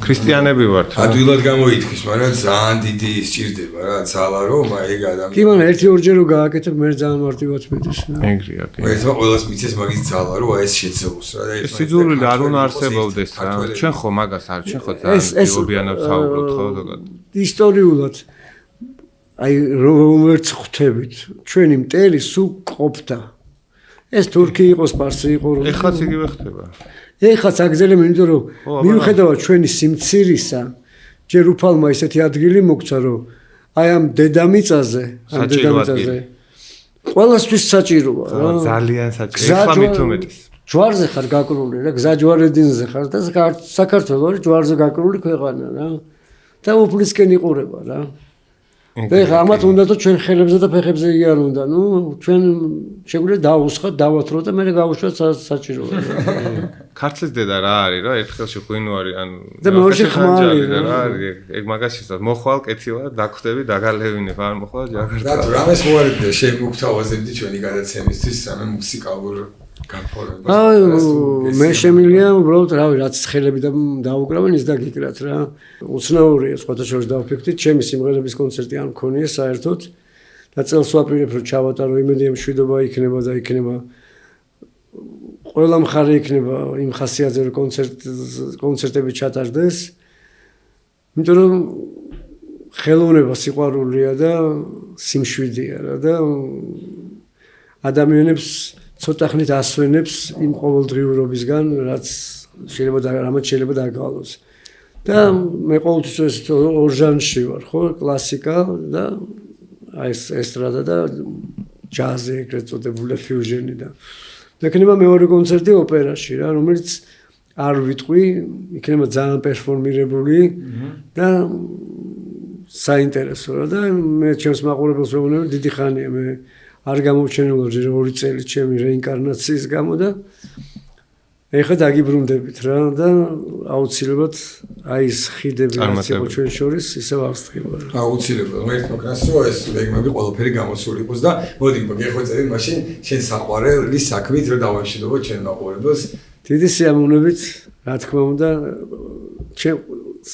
ქრისტიანები ვართ. ადვილად გამოითქვის, მაგრამ ძალიან დიდი სჭირდება რა, ძალა რომ ეგ ადამიანი. კი, მაგრამ ერთი-ორჯერ რო გააკეთებ, მე ძალიან მარტივად მიდის რა. ეგრეა, კი. ერთმა ყველას მიცეს მაგის ძალა, რომ აი ეს შეცეულს რა და ეს სიძულვილი არ უნდა არსებობდეს რა. ჩვენ ხო მაგას არ ჩვენ ხო ძალიან ძიობიანად საუბრობთ ხო ზოგადად. ისტორიულად აი როგორც ხვდებით, ჩვენი მტერი სულ ყოფდა. ეს თურქი იყო, სპარსი იყო. ეხლაც იგივე ხდება. ეხლა აგზელებ იმიტომ რომ მიუხედავად ჩვენი სიმცირისა ჯერ უფალმა ისეთი ადგილი მოგცა რომ აი ამ დედამიწაზე, ყველასთვის საჭიროა რა. ძალიან საჭირო. ეხლა მით უმეტეს. ჯვარზე ხარ გაკრული რა, გზაჯვარედინზე ხარ და საქართველოს არის ჯვარზე გაკრული ქვეყანა რა. და უფლისკენ იყურება რა. ეხლა ამათ უნდა თუ ჩვენ ხელებზე და ფეხებზე იარ უნდა, ნუ ჩვენ შეგვიძლია დავუსხათ, დავათროთ და მე გავუშვათ საჭიროა. ქართლის დედა რა არის რა, ერთხელში ღვინო არის, ან და მეორე ხმალი რა არის, ეგ მაგაშისაც მოხვალ კეთილა, დაგხვდები, დაგალევინებ, არ მოხვალ ჯაგრთა. და რამეს მოარიდე შემოგთავაზებდი ჩვენი გადაცემისთვის რამე მუსიკალურ განფორმებას. აი, მე შემილია უბრალოდ რავი, რაც ცხელები და დაუკრავენ ის დაგიკრათ რა. უცნაურია სხვათა შორის დავფიქრდით, ჩემი სიმღერების კონცერტი არ მქონია საერთოდ. და წელს ვაპირებ რომ ჩავატარო, იმედია მშვიდობა იქნება და იქნება ყველა მხარე იქნება იმ ხასიათზე რომ კონცერტები ჩატარდეს. იმიტომ რომ ხელოვნება სიყვარულია და სიმშვიდეა რა და ადამიანებს ცოტა ხნით ასვენებს იმ ყოველდღიურობისგან, რაც შეიძლება დაგვალოს. და მე ყოველთვის ორ ჟანრში ვარ, ხო, კლასიკა და აი ეს ესტრადა და ჯაზი ეგრეთ წოდებული ფიუჟენი და იქნება მეორე კონცერტი ოპერაში რა, რომელიც არ ვიტყვი, იქნება ძალიან პერფორმირებული და საინტერესო რა და მე ჩემს მაყურებელს ვეუბნები დიდი ხანია მე არ გამოვჩენილა ჯერ 2 წელი ჩემი რეინკარნაციის გამო და ეხლა დაგიბრუნდებით რა და აუცილებლად აი ეს ხიდები რაც იყო ჩვენ შორის ისევ ავსტყიბა რა. აუცილებლად მე თქვენს რომ ეს მეგმები ყველაფერი გამოსული იყოს და მოდი გეხვეწები მაშინ შენ საყვარელი საქმით რომ დავამშვიდობო ჩვენ მაყურებელს. დიდი სიამოვნებით რა თქმა უნდა ჩემ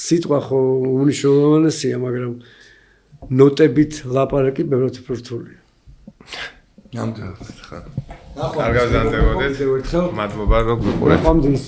სიტყვა ხო უნიშნულოვანესია მაგრამ ნოტებით ლაპარაკი ბევრად უფრო რთულია. ნამდვილად ხა. არ გავზანდებოდეთ. მადლობა რომ გიყურეთ. ნახვამდის.